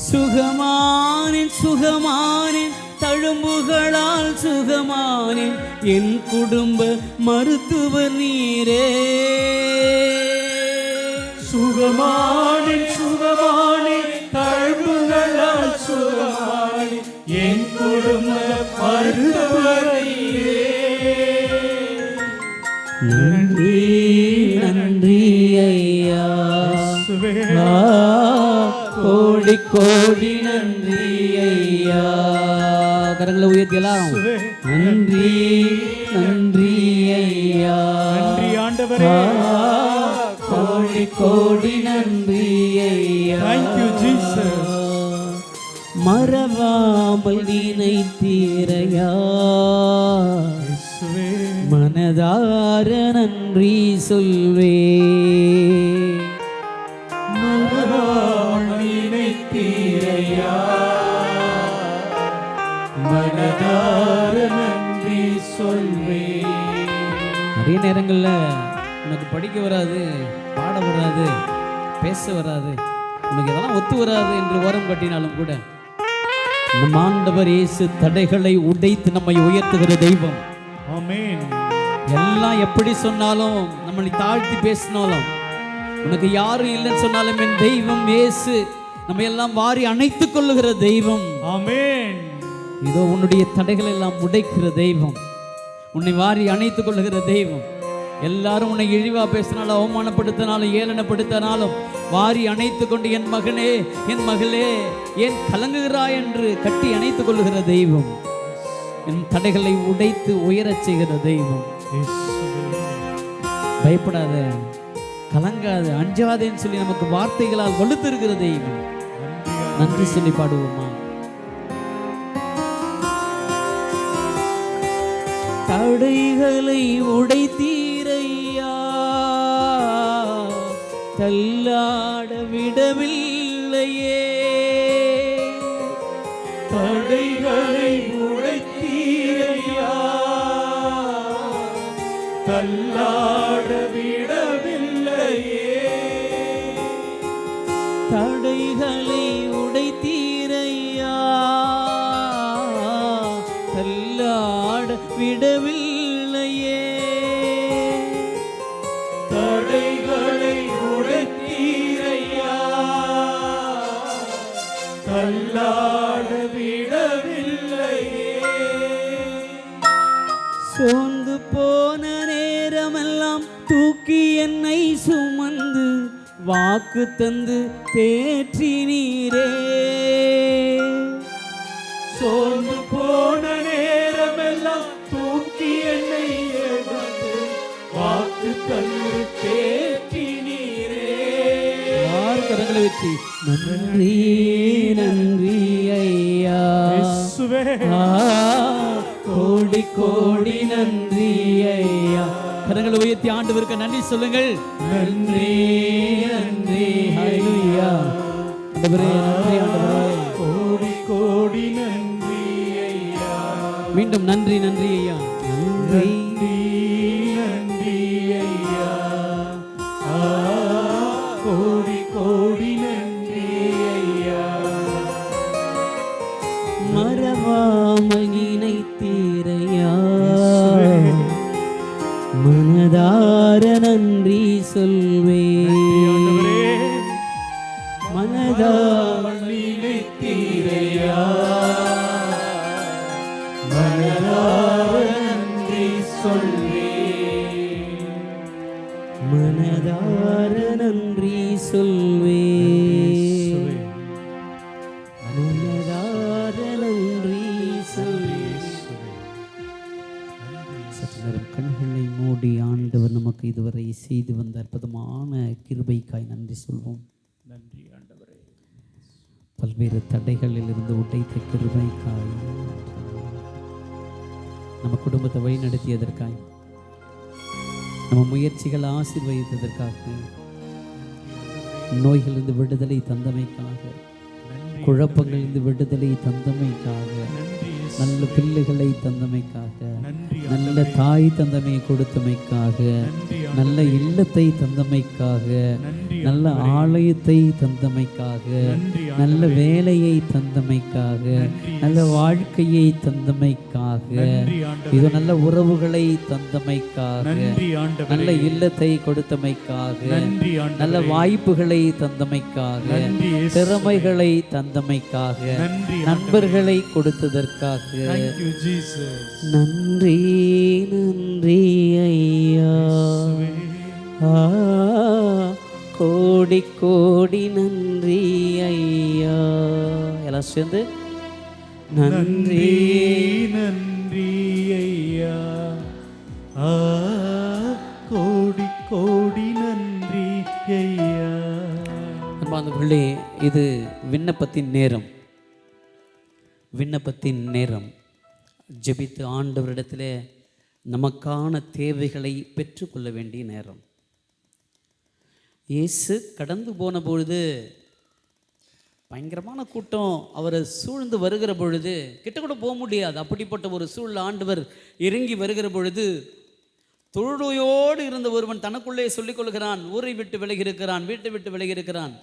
சுகமானேன் சுகமானேன், தழும்புகளால் சுகமானேன், என் குடும்ப மருத்துவர் நீரே. சுகமானேன் சுகமானேன், தழும்புகளால் சுகமானேன், என் குடும்ப மருத்துவர் நீரே. நன்றி நன்றி ஐயா, கோடி கோடி நன்றி ஐயா. கரங்களை உயர்த்தலாம். நன்றி நன்றி ஐயா, நன்றி ஆண்டவரே, கோடி கோடி நன்றி ஐயா. Thank you Jesus. மறவாமல் நினைத்தீரையா, மனதார நன்றி சொல்வே. மறவாமல் நினைத்தீரையா, மனதார நன்றி சொல்வே. நிறைய நேரங்கள்ல உனக்கு படிக்க வராது, பாட வராது, பேச வராது, உனக்கு இதெல்லாம் ஒத்து வராது என்று ஓரம் கட்டினாலும் கூட, நம் ஆண்டவர் இயேசு தடைகளை உடைத்து நம்மை உயர்த்துகிற தெய்வம். ஆமென். எல்லாம் எப்படி சொன்னாலும், நம்மளை தாழ்த்தி பேசினாலும், உனக்கு யாரும் இல்லைன்னு சொன்னாலும், என் தெய்வம் இயேசு நம்ம எல்லாம் வாரி அணைத்துக் கொள்ளுகிற தெய்வம். ஆமென். இதோ உன்னுடைய தடைகள் எல்லாம் உடைக்கிற தெய்வம், உன்னை வாரி அணைத்துக் கொள்ளுகிற தெய்வம். எல்லாரும் உன்னை இழிவா பேசினாலும், அவமானப்படுத்தினாலும், ஏளனப்படுத்தினாலும், வாரி அணைத்து கொண்டு என் மகனே என் மகளே ஏன் கலங்குகிறாய் என்று கட்டி அணைத்துக் கொள்ளுகிற தெய்வம். என் தடைகளை உடைத்து உயரச் செய்கிற தெய்வம். பயப்படாத, கலங்காத, அஞ்சாதேன்னு சொல்லி நமக்கு வார்த்தைகளால் வலுத்திருக்கிற தெய்வம். நன்றி சொல்லி பாடுவோமா? தடைகளை உடைத்தீரையா, தள்ளாட விடவில்லையே. தடைகளை உடைத்தீரையா, தள்ளாட விடவில்லையே. தடைகளை உடைத்தீரையா, தள்ளாட விடவில்லையே. தடைகளை உடைத்தீரையா, தள்ளாட விடவில்லையே. சோர்ந்து போன நேரமெல்லாம் தூக்கி என்னை சுமந்து வாக்கு தந்து தேற்றி நீரே. சோர்ந்து போன நேரமெல்லாம் தூக்கி என்னை எடுத்து வாக்கு தந்து தேற்றினீரே. யார் கரங்களை வெற்றி நன்றி நன்றி ஐயா இயேசுவே. கோடி கோடி நன்றி ஐயா. கரங்களை உயர்த்தி ஆண்டவருக்கு நன்றி சொல்லுங்கள். நன்றி நன்றி ஹல்லேலூயா. ஆண்டவரே நன்றி ஆண்டவரே. கோடி கோடி நன்றி ஐயா. மீண்டும் நன்றி நன்றி ஐயா. நன்றி நன்றி ஐயா. கோடி கோடி நன்றி ஐயா. மறவாமல் நினைத்தீரையா, மனதார நன்றி சொல்வே. மனதார நினைத்தீரையா, மனதார நன்றி சொல்வே. மனதார நன்றி சொல்வே. மனதார நன்றி சொல்வே. சற்று நேரம் கண்களை மூடி ஆண்டவர் நமக்கு இதுவரை செய்து வந்த அற்புதமான கிருபைக்காய் நன்றி சொல்வோம். நன்றி ஆண்டவரே. பல்வேறு தடைகளில் இருந்து உடைத்த கிருபைக்காய், நம்ம குடும்பத்தை வழி நடத்தியதற்காய், நம்ம முயற்சிகளை ஆசீர்வதித்ததற்காக, நோய்களிலிருந்து விடுதலை தந்தமைக்காக, குழப்பங்களிலிருந்து விடுதலை தந்தமைக்காக, நல்ல பிள்ளைகளை தந்தமைக்காக, நல்ல தாய் தந்தமையை கொடுத்தமைக்காக, நல்ல இல்லத்தை தந்தமைக்காக, நல்ல ஆலயத்தை தந்தமைக்காக, நல்ல வேலையை தந்தமைக்காக, நல்ல வாழ்க்கையை தந்தமைக்காக, இது நல்ல உறவுகளை தந்தமைக்காக, நல்ல இல்லத்தை கொடுத்தமைக்காக, நல்ல வாய்ப்புகளை தந்தமைக்காக, திறமைகளை தந்தமைக்காக, நண்பர்களை கொடுத்ததற்காக நன்றி நன்றி ஐயா. கோடி கோடி நன்றி ஐயா. எல்லாம் சேர்ந்து நன்றி நன்றி ஐயா. கோடி கோடி நன்றி ஐயா. அன்பார்ந்தவர்களே, இது விண்ணப்பத்தின் நேரம். விண்ணப்பத்தின் நேரம். ஜெபித்து ஆண்டவரிடத்தில் நமக்கான தேவைகளை பெற்றுக்கொள்ள வேண்டிய நேரம். இயேசு கடந்து போன பொழுது பயங்கரமான கூட்டம் அவரை சூழ்ந்து வருகிற பொழுது கிட்ட கூட போக முடியாது. அப்படிப்பட்ட ஒரு சூழல் ஆண்டவர் இறங்கி வருகிற பொழுது தொழுநோயோடு இருந்த ஒருவன் தனக்குள்ளே சொல்லிக் கொள்கிறான், ஊரை விட்டு விலகி இருக்கிறான், வீட்டை விட்டு விலகி இருக்கிறான்.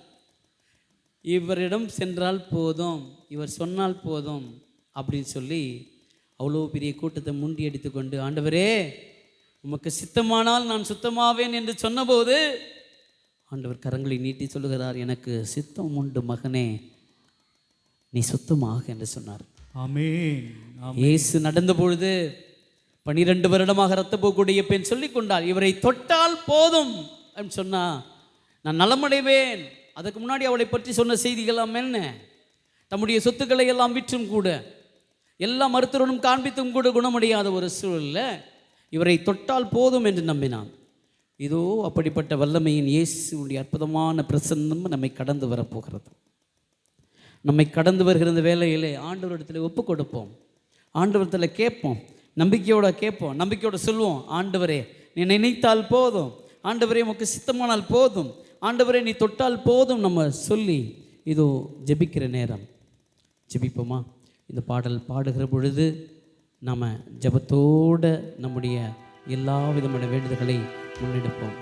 இவரிடம் சென்றால் போதும், இவர் சொன்னால் போதும் அப்படின்னு சொல்லி அவ்வளோ பெரிய கூட்டத்தை முண்டி அடித்து கொண்டு, ஆண்டவரே உமக்கு சித்தமானால் நான் சுத்தமாவேன் என்று சொன்னபோது ஆண்டவர் கரங்களை நீட்டி சொல்லுகிறார், எனக்கு சித்தம் உண்டு மகனே, நீ சுத்தமாக என்று சொன்னார். ஆமென். இயேசு நடந்த பொழுது 12 வருடமாக இரத்தப்போக்குடைய பெண் சொல்லிக் கொண்டாள், இவரை தொட்டால் போதும் அப்படின்னு சொன்னா நான் நலமடைவேன். அதுக்கு முன்னாடி அவளை பற்றி சொன்ன செய்திகளாம் என்ன? தம்முடைய சொத்துக்களை எல்லாம் விற்றும் கூட, எல்லா மருத்துவனும் காண்பித்தும் கூட குணமடையாத ஒரு சூழலில் இவரை தொட்டால் போதும் என்று நம்பினான். இதோ அப்படிப்பட்ட வல்லமையின் இயேசுடைய அற்புதமான பிரசன்னம் நம்மை கடந்து வரப்போகிறது. நம்மை கடந்து வருகிற இந்த வேலையிலே ஆண்டவரிடத்தில் ஒப்பு கொடுப்போம், ஆண்டவரிடத்தில் கேட்போம், நம்பிக்கையோடு கேட்போம், நம்பிக்கையோடு சொல்லுவோம், ஆண்டவரே நீ நினைத்தால் போதும், ஆண்டவரே உமக்கு சித்தமானால் போதும், ஆண்டவரே நீ தொட்டால் போதும் நம்ம சொல்லி இதோ ஜெபிக்கிற நேரம். ஜெபிப்போமா? இந்த பாடல் பாடுகிற பொழுது நம்ம ஜெபத்தோடு நம்முடைய எல்லா விதமான வேண்டுதல்களை முன்னெடுப்போம்.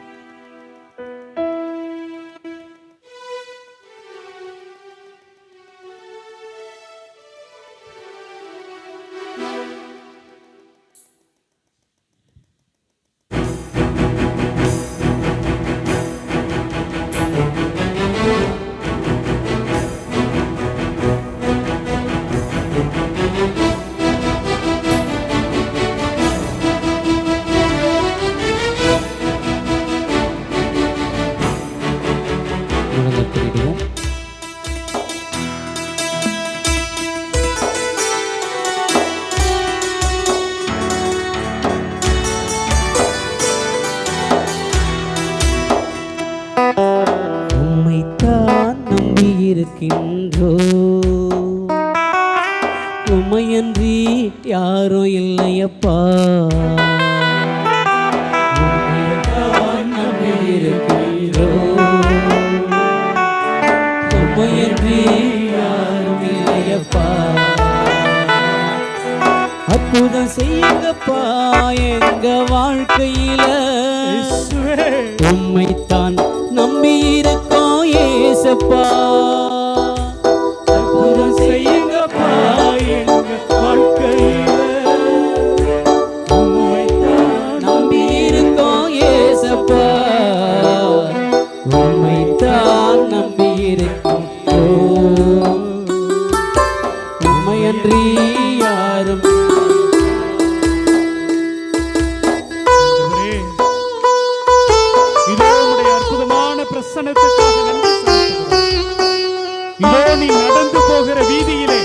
உம்மையன்றி யாரும் இல்லையப்பா. உம்மையத்தான் நம்பியிருக்கிறோம். உம்மையன்றி யாரும் இல்லையப்பா. அற்புதம் செய்யுங்கப்பா எங்க வாழ்க்கையில. உம்மைத்தான் நம்பி இருக்கோம் ஏசப்பா. அற்புதம் செய்யுங்கப்பா எங்க வாழ்க்கையில. உம்மைத்தான் நம்பி இருக்கோம் ஏசப்பா. உம்மைத்தான் நம்பி இருக்கோம். உம்மையன்றி யாரும். பிரசன்னத்துக்காக நன்றி செலுத்துகிறோம். இதோ நீ நடந்து போகிற வீதியிலே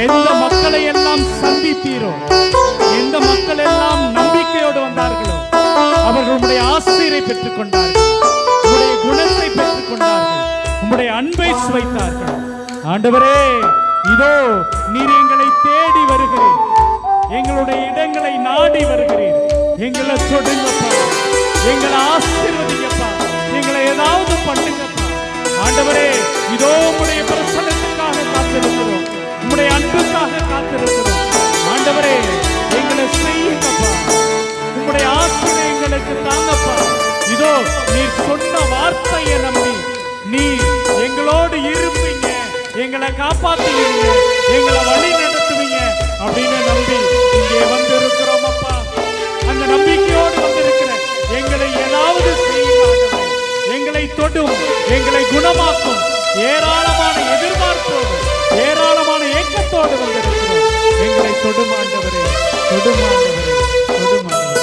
எந்த மக்களை எல்லாம் சந்தித்தீரோ, எந்த மக்கள் எல்லாம் நம்பிக்கையோடு வந்தார்களோ அவர்களுடைய ஆசீரை பெற்றுக் கொண்டார்கள், உம்முடைய குணத்தை பெற்றுக் கொண்டார்கள், உம்முடைய அன்பை சுவைத்தார்கள். ஆண்டவரே, இதோ நீர் எங்களை தேடி வருகிறீர், எங்களுடைய இடங்களை நாடி வருகிறீர். எங்களை தொடுங்கப்பா, எங்களை ஆசீர்வதிங்கப்பா, எங்களை ஏதாவது பண்ணுங்கப்பா. ஆண்டவரே, இதோ உம்முடைய பிரசன்னத்துக்காக காத்திருக்கிறோம், உம்முடைய அன்புக்காக காத்திருக்கிறோம். ஆண்டவரே, எங்களை செய்யுங்கப்பா, உம்முடைய ஆசீர்வாதம் எங்களுக்கு தாங்கப்பா. இதோ நீர் சொன்ன வார்த்தையை நம்பி நீர் எங்களோடு இருப்பீங்க, எங்களை காப்பாத்துவீங்க, எங்களை வழி நடத்துவீங்க அப்படின்னு நம்பி இங்கே வந்திருக்கிறோம் அப்பா. அந்த நம்பிக்கையோடு வந்திருக்கிற எங்களை ஏதாவது செய்யுங்க, எங்களை தொடும், எங்களை குணமாக்கும் ஏராளமான எதிர்பார்ப்போடு, ஏராளமான ஏக்கத்தோடு வந்திருக்கிறோம். எங்களை தொடும் ஆண்டவரே, தொடும் ஆண்டவரே, தொடும் ஆண்டவரே.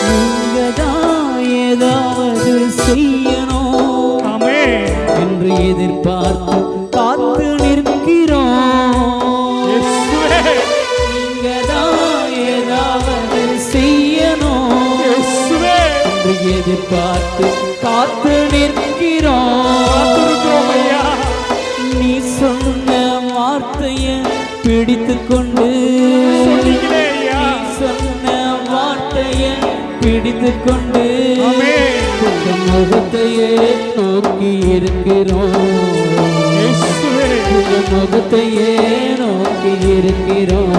நீங்கதான் ஏதாவது செய்யணும் ஆமென் என்று எதிர்பார்த்து காத்து நிற்கிறோம். நீங்கதான் ஏதாவது செய்யணும் என்று எதிர்பார்த்து காத்து நிற்கிறோம். நீ சொன்ன வார்த்தையை பிடித்து கொண்டு, சொன்ன வார்த்தையை பிடித்து கொண்டு உங்கள் முகத்தையே நோக்கி இருக்கிறோம். உங்கள் முகத்தையே நோக்கி இருக்கிறோம்.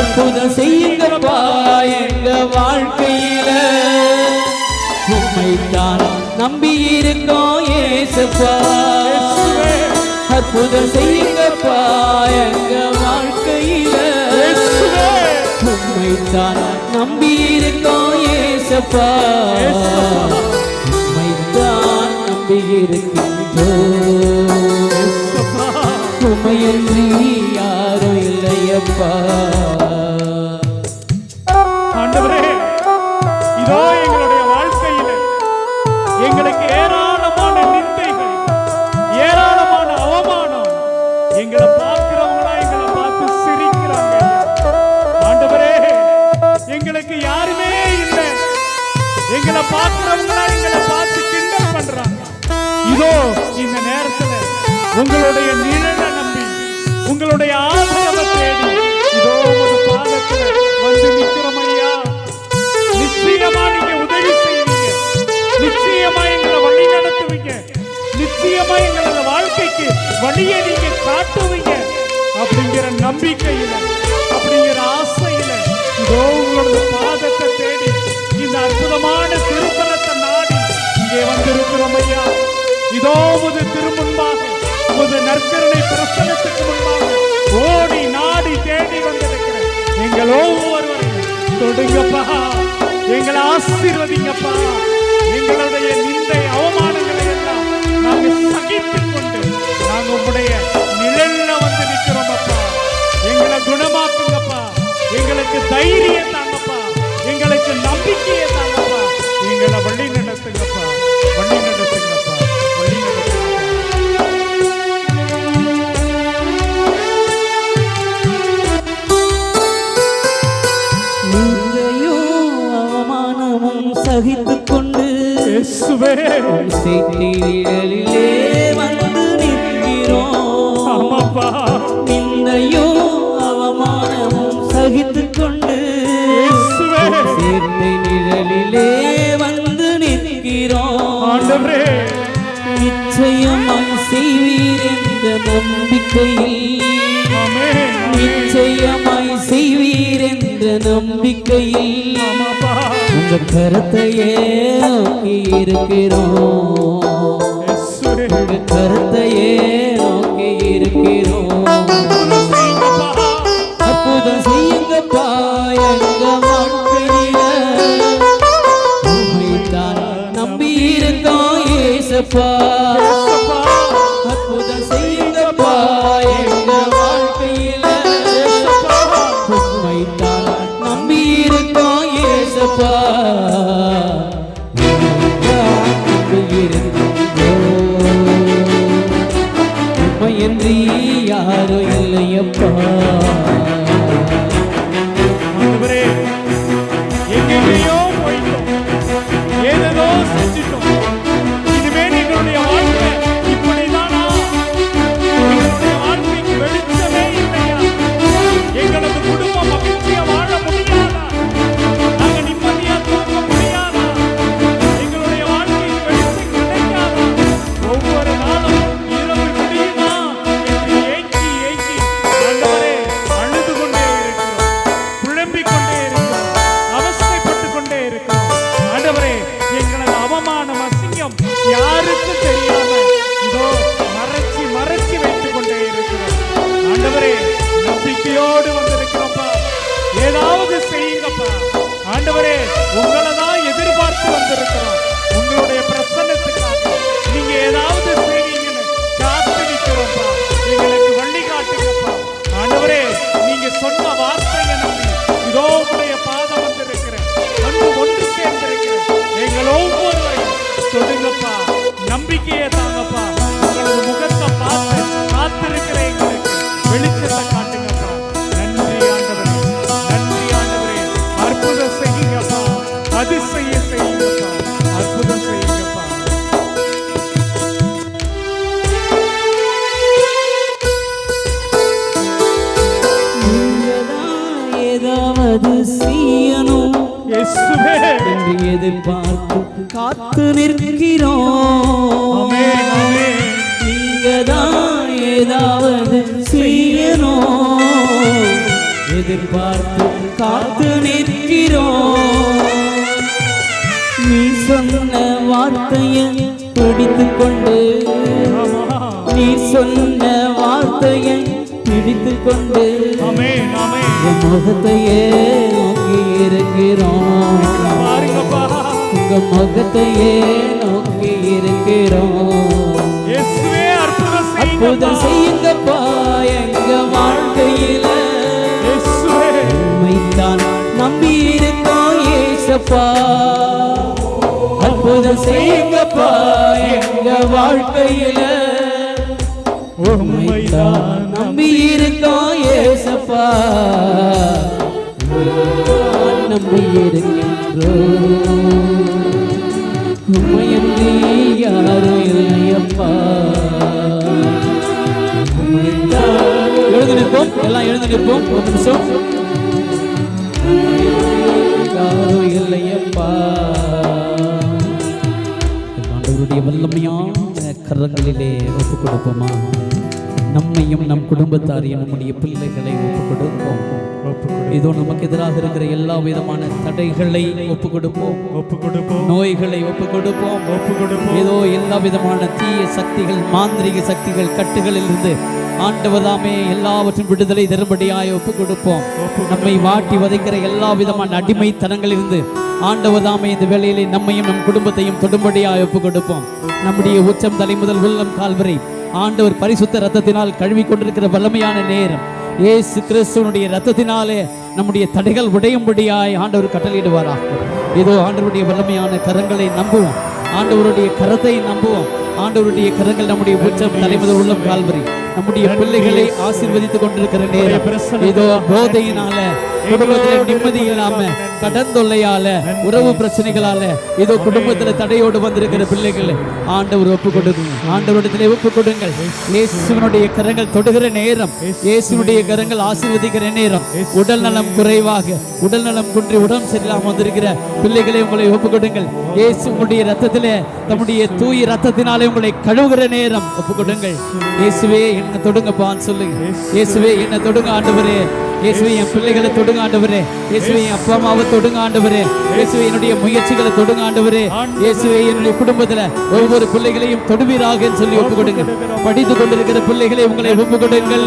அற்புதம் செய்யுங்கப்பா எங்க வாழ்க்கையில. உம்மைத்தான் நம்பி இருக்கோம் ஏசப்பா. அற்புதம் செய்யுங்கப்பா எங்க வாழ்க்கையில. உம்மைத்தான் நம்பி இருக்கோம் ஏசப்பா. உம்மைத்தான் நம்பி இருக்கின்றோம். உம்மையன்றி யாரும் இல்லையப்பா. ஆண்டவரே, இதோ எங்களுடைய வாழ்க்கையில எங்களுக்கு ஏராளமான நிந்தைகள், ஏராளமான அவமானம், எங்களை பார்க்கிறவங்களா எங்களை பார்த்து சிரிக்கிறாங்க. ஆண்டவரே, எங்களுக்கு யாருமே இல்லை, எங்களை பார்க்கிறவங்களா எங்களை பார்த்து கிண்டல் பண்றாங்க. இதோ இந்த நேரத்துல உங்களுடைய நிழலை நம்பி, உங்களுடைய ஆதரவை தேடி இதோ ஒரு பாதத்துல வந்து நிக்கிறோம் ஐயா. நிச்சயமா நீங்க உதவி செய்வீங்க, நிச்சயமா எங்களை வழி நடத்துவீங்க, நிச்சயமா எங்களோட வாழ்க்கைக்கு வழியை நீங்க காட்டுவீங்க அப்படிங்கிற நம்பிக்கையில, அப்படிங்கிற ஆசையில இதோ உங்களோட பாதத்தை தேடி இந்த அற்புதமான திருப்பலத்தை நாடி இங்கே வந்திருக்கிறோம் ஐயா. இதோ உமது திருமுன்பாக, உமது நற்கருணை பிரசன்னத்துக்கு முன்பாக ஓடி நாடி தேடி வந்திருக்கிற எங்கள் ஒவ்வொருவரையும் தொடுங்கப்பா, எங்களை ஆசீர்வதிங்கப்பா. எங்களுடைய நிந்தை அவமானங்களை எல்லாம் நாங்கள் சகித்துக் கொண்டு நாங்கள் உங்களுடைய நிழல்ல வந்து நிற்கிறோம் அப்பா. எங்களை குணமாக்குங்கப்பா, எங்களுக்கு தைரியம் தாங்கப்பா, எங்களுக்கு நம்பிக்கையை தாங்கப்பா. எங்களை வழி நடத்துங்கப்பா, வழி நடத்துங்கப்பா, வழி நடத்துங்கப்பா. அவமானமும் சகித்துக் கொண்டு சேற்றிலே வந்து நிற்கிறோம். ஆமாப்பா, நம்பிக்கையில் நிச்சயமாய் செய்வீர் என்ற நம்பிக்கையில் உங்க கருத்தையே நோக்கி இருக்கிறோம். உங்க கருத்தையே நோக்கி இருக்கிறோம். அற்புதம் செய்யுங்கப்பா எங்க வாழ்க்கையில. உம்மைத்தான் நம்பி இருக்கோம் ஏசப்பா. அற்புதம் செய்யுங்கப்பா எங்க வாழ்க்கையில. உம்மைத்தான் நம்பி இருக்கோம் ஏசப்பா. உம்மையன்றி யாரும் இல்லையப்பா. எங்கெங்கேயோ போயிட்டோம், ஏதேதோ செஞ்சிட்டோம். இனிமேல் எங்களுடைய வாழ்க்கை இப்படிதானா? எங்களுடைய வாழ்க்கைக்கு வெளிச்சமே இல்லையா? எங்களது குடும்பம் மகிழ்ச்சியா வாழ முடியாதா? நாங்க நிம்மதியா தூங்க முடியாதா? எங்களுடைய வாழ்க்கைக்கு வெளிச்சம் கிடைக்காதா? ஒவ்வொரு நாளும் இரவு விடியுமா என்று ஏங்கி ஏங்கி ஆண்டவரே அழுது கொண்டே இருக்கிறோம், புலம்பிக் கொண்டே இருக்கிறோம், அவஸ்தைப்பட்டுக் கொண்டே இருக்கிறோம். ஆண்டவரே, எங்களது அவமானம் அசிங்கம் யாருக்கு தெரியாம இதோ மறைச்சி மறைச்சி வைத்துக் கொண்டே இருக்கிறோம். ஆண்டவரே, நம்பிக்கையோடு வந்திருக்கிறோம்ப்பா. ஏதாவது செய்யுங்கப்பா. ஆண்டவரே, உங்களை தான் எதிர்பார்த்து வந்திருக்கிறோம். உங்களுடைய பிரசன்னத்துக்காக நீங்க ஏதாவது செய்வீங்கன்னு காத்து நிற்கிறோம்ப்பா. எங்களுக்கு வழி காட்டுங்கப்பா. ஆண்டவரே, நீங்க சொன்ன வார்த்தையை நம்பி இதோ உங்களுடைய பாதம் வந்திருக்கிறேன், வந்து ஒன்று சேர்ந்திருக்கிறேன். எங்கள் ஒவ்வொருவரையும் தொடுங்கப்பா, நம்பிக்கையை தாங்கப்பா. உங்களது முகத்தை பார்த்து காத்திருக்கிற எங்களுக்கு வெளிச்சத்தை காட்டுங்கப்பா. நன்றி ஆண்டவரே, நன்றி ஆண்டவரே. அற்புதம் செய்யுங்கப்பா, அதிசய செய்யுங்கப்பா, அற்புதம் செய்யுங்கப்பா. நீங்கதான் ஏதாவது செய்யணும் இயேசுவே, என்று எதிர்பார்த்து காத்து நிற்கிறோம். ஆமென், ஆமென். நீங்கதான் ஏதாவது செய்யணும் எதிர்பார்த்து காத்து நிற்கிறோம். நீ சொன்ன வார்த்தையை பிடித்துக் கொண்டு, நீ சொன்ன வார்த்தையை பிடித்துக் கொண்டு ஆமென், ஆமென். உங்க முகத்தையே நோக்கி இருக்கிறோம். பாருங்கப்பா, உங்க முகத்தையே நோக்கி இருக்கிறோம். இயேசுவே, அற்புதம் அற்புதம் செய்யுங்கப்பா. செய்யுங்கப்பா எங்க வாழ்க்கையில. இயேசுவே, உம்மைத்தான் நம்பி இருக்கோம் ஏசப்பா. அற்புதம் செய்யுங்கப்பா எங்க வாழ்க்கையில. உம்மைத்தான் நம்பி இருக்கோம் ஏசப்பா. நம்பி இருக்கின்றோம். உம்மையன்றி யாரும் இல்லையப்பா. எழுந்து நிற்போம், எல்லாம் எழுந்து நிற்போம். ஒரு நிமிஷம். யாரும் இல்லையப்பா. ஆண்டவருடைய வல்லமையான கரங்களிலே ஒப்புக் கொடுப்போமா? நம்மையும் நம் குடும்பத்தாரையும் நம்முடைய பிள்ளைகளை ஒப்புக் கொடுப்போம். இதோ நமக்கு எதிராக இருக்கிற எல்லா விதமான தடைகளை ஒப்புக் கொடுப்போம், நோய்களை ஒப்புக் கொடுப்போம். ஏதோ எல்லா விதமான தீய சக்திகள், மாந்திரிக சக்திகள், கட்டுகளில் இருந்து ஆண்டவர்தாமே எல்லாவற்றும் விடுதலை தரும்படியாய் ஒப்புக் கொடுப்போம். நம்மை வாட்டி வதைக்கிற எல்லா விதமான அடிமைத்தனங்களிலிருந்து ஆண்டவர்தாமே இந்த வேளையிலே நம்மையும் நம் குடும்பத்தையும் தொடும்படியாய் ஒப்புக் கொடுப்போம். நம்முடைய உச்சம் தலை முதல் உள்ளம் கால்வரை ஆண்டவர் பரிசுத்த ரத்தத்தினால் கழுவி கொண்டிருக்கிற வல்லமையான நேரம். இயேசு கிறிஸ்துவனுடைய ரத்தத்தினாலே நம்முடைய தடைகள் உடையும்படியாய் ஆண்டவர் கட்டளையிடுவாராக. இதோ ஆண்டவருடைய வல்லமையான கரங்களை நம்புவோம், ஆண்டவருடைய கரத்தை நம்புவோம். ஆண்டவருடைய கரங்கள் நம்முடைய உச்சம் தலைமுதல் உள்ளம் கால்வரை நம்முடைய பிள்ளைகளை ஆசீர்வதித்துக் கொண்டிருக்கிற நேரம். இதோ போதையினால குடும்பத்தில் நிம்மதி இல்லாம, கடன் தொல்லையால, உறவு பிரச்சனைகளால இதோ குடும்பத்துல தடையோடு வந்திருக்கிற பிள்ளைகளை ஆண்டவர் ஒப்புக் கொடுங்க. ஆண்டவரிடத்திலே ஒப்புக் கொடுங்கள். இயேசுவினுடைய கரங்கள் தொடுகிற நேரம், இயேசுவினுடைய கரங்கள் ஆசீர்வதிக்கிற நேரம். உடல் நலம் குறைவாக, உடல் நலம் குன்றி உடம்பு சரியில்லாம வந்திருக்கிற பிள்ளைகளை உங்களை ஒப்புக் கொடுங்கள். இயேசுவினுடைய ரத்தத்திலே, தம்முடைய தூய ரத்தத்தினாலே உங்களை கழுவுகிற நேரம் ஒப்புக் கொடுங்கள். இயேசுவே என்ன தொடுங்கப்பான்னு சொல்லுங்க. இயேசுவே என்னை தொடுங்க ஆண்டவரே. இயேசுவே என் பிள்ளைகளை தொடுங்க ஆண்டவரே. இயேசுவே என் அப்பா அம்மாவை தொடுங்க ஆண்டவரே. இயேசுவே என்னுடைய முயற்சிகளை தொடுங்க ஆண்டவரே. இயேசுவே என்னுடைய குடும்பத்துல ஒவ்வொரு பிள்ளைகளையும் தொடுவீராக சொல்லி ஒப்புக் கொடுங்க. படித்து கொண்டிருக்கிற பிள்ளைகளை உங்களை ஒப்புக் கொடுங்கள்.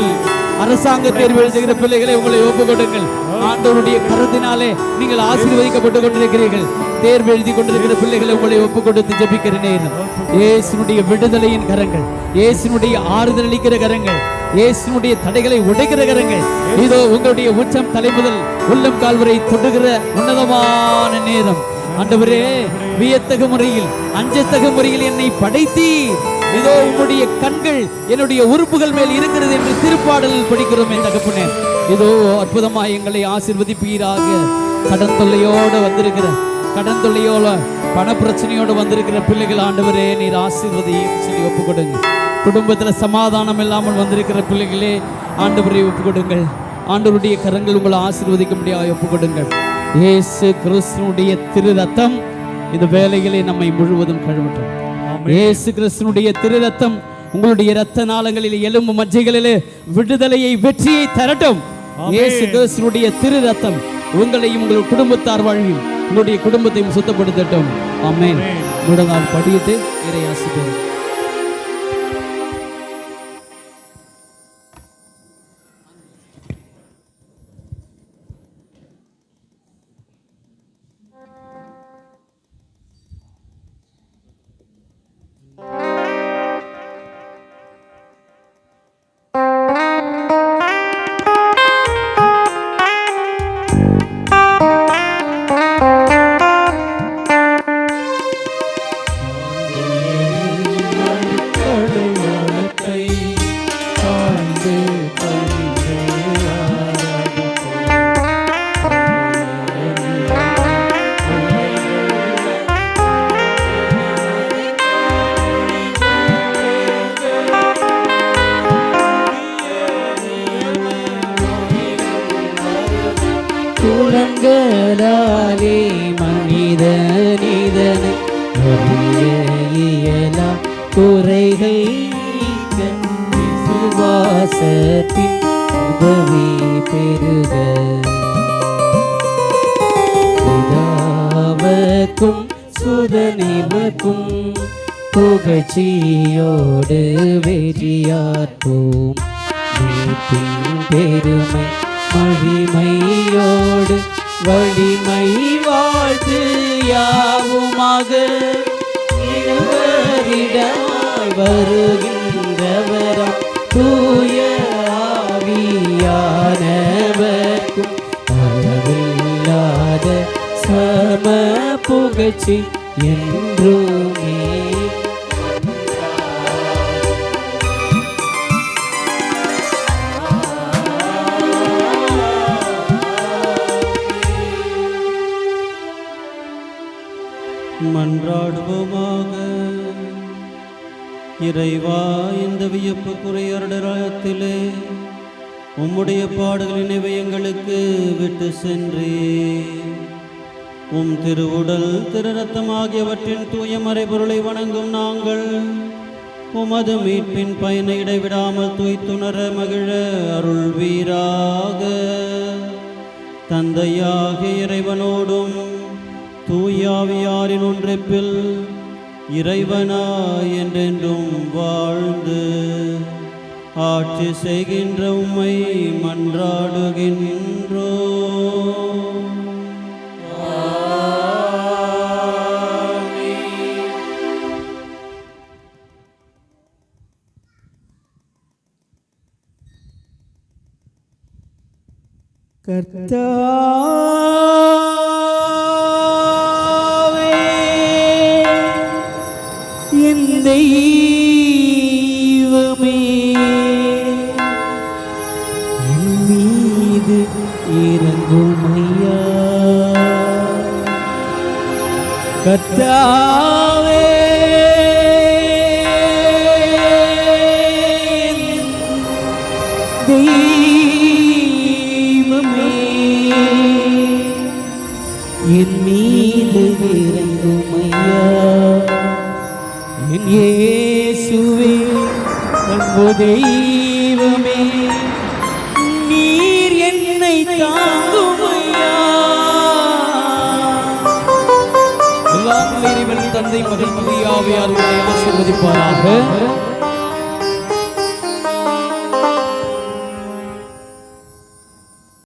அரசாங்க தேர்வு எழுதுகிற பிள்ளைகளை உங்களை ஒப்புக் கொடுங்கள். ஆண்டவருடைய கருத்தினாலே நீங்கள் ஆசீர்வதிக்கப்பட்டு கொண்டிருக்கிறீர்கள். தேர்வு எழுதி கொண்டிருக்கிற பிள்ளைகளை உங்களை ஒப்புக் கொடுத்து ஜெபிக்கிற நேரம் இயேசுனுடைய விடுதலையின் கரங்கள், இயேசுனுடைய ஆறுதல் அளிக்கிற கரங்கள், இயேசுனுடைய தடைகளை உடைக்கிற கரங்கள் இதோ உங்களுடைய உச்சம் தலை முதல் உள்ளம் கால் வரை தொடுகிற உன்னதமான நேரம். ஆண்டவரே, வியத்தகு முறையில் அஞ்சத்தகு முறையில் என்னை படைத்தீர். இதோ உம்முடைய கண்கள் என்னுடைய உறுப்புகள் மேல் இருக்கிறது என்று திருப்பாடலில் படிக்கிறோம். என் தகப்பனே, இதோ அற்புதமாய் எங்களை ஆசீர்வதிப்பீராக. கடன் தொல்லையோடு வந்திருக்கிற, கடன் தொல்லையோட பண பிரச்சனையோடு வந்திருக்கிற பிள்ளைகள் ஆண்டவரே நீர் ஆசீர்வதியும் சொல்லி ஒப்புக் கொடுங்க. குடும்பத்தில் சமாதானம் இல்லாமல் வந்திருக்கிற பிள்ளைகளே ஆண்டவரை ஒப்புக் கொடுங்கள். ஆண்டவருடைய கரங்கள் உங்களை ஆசீர்வதிக்க முடியாது ஒப்புக் கொடுங்கள். இயேசு கிறிஸ்துனுடைய திரு ரத்தம் இந்த வேலைகளை நம்மை முழுவதும் கழுவட்டும். இயேசு கிறிஸ்துனுடைய திரு ரத்தம் உங்களுடைய இரத்த நாளங்களில் எலும்பு மஜ்ஜைகளிலே விடுதலையை வெற்றியை தரட்டும். இயேசு கிறிஸ்துனுடைய திரு ரத்தம் உங்களையும் உங்கள் குடும்பத்தார் வாழ்வையும் உங்களுடைய குடும்பத்தையும் சுத்தப்படுத்தட்டும். ஆமென். முடங்கால் படியிட்டு இறை ஆசீர்வதிப்போம். குலங்களாலே மனிதனிதனை இயலா குறைகள் விசுவாசத்தின் உதவி பெருக பிதாவுக்கும் சுதனிவர்க்கும் புகழ்ச்சியோடு வெறியாற்போம். மீட்பின் பெருமை மகிமையோடு வலிமை வாழ்த்து யாவுமாக இருவரிடமாய் வருகின்றவராம் தூய ஆவியானவர்க்கும் அளவில்லாத சம புகழ்ச்சி என்றுமே. மன்றாடுவோமாக. இறைவா, இந்த வியப்புக்குரிய அருடராயத்திலே உம்முடைய பாடுகளின் நினைவை எங்களுக்கு விட்டு சென்றே. உம் திருவுடல் திரு ரத்தம் ஆகியவற்றின் தூய மறைபொருளை வணங்கும் நாங்கள் உமது மீட்பின் பயனை இடைவிடாமல் தூய்த்துணர மகிழ அருள்வீராக. தந்தையாகிய இறைவனோடும் தூயாவியாரின் ஒன்றிப்பில் இறைவனாய் என்றென்றும் வாழ்ந்து ஆட்சி செய்கின்ற உம்மை மன்றாடுகின்றோ. கர்த்தாவே, என் தெய்வமே, என் மீது இரங்குமையா. கர்த்தாவே, என் மீது இறங்குமையா. என் இயேசுவே, அன்பு தெய்வமே, தெய்வமே நீர் என்னை தாங்கும் ஐயா. எல்லாம் இறைவன் தந்தை மகன் தூய ஆவியார் ஆசீர்வதிப்பாராக.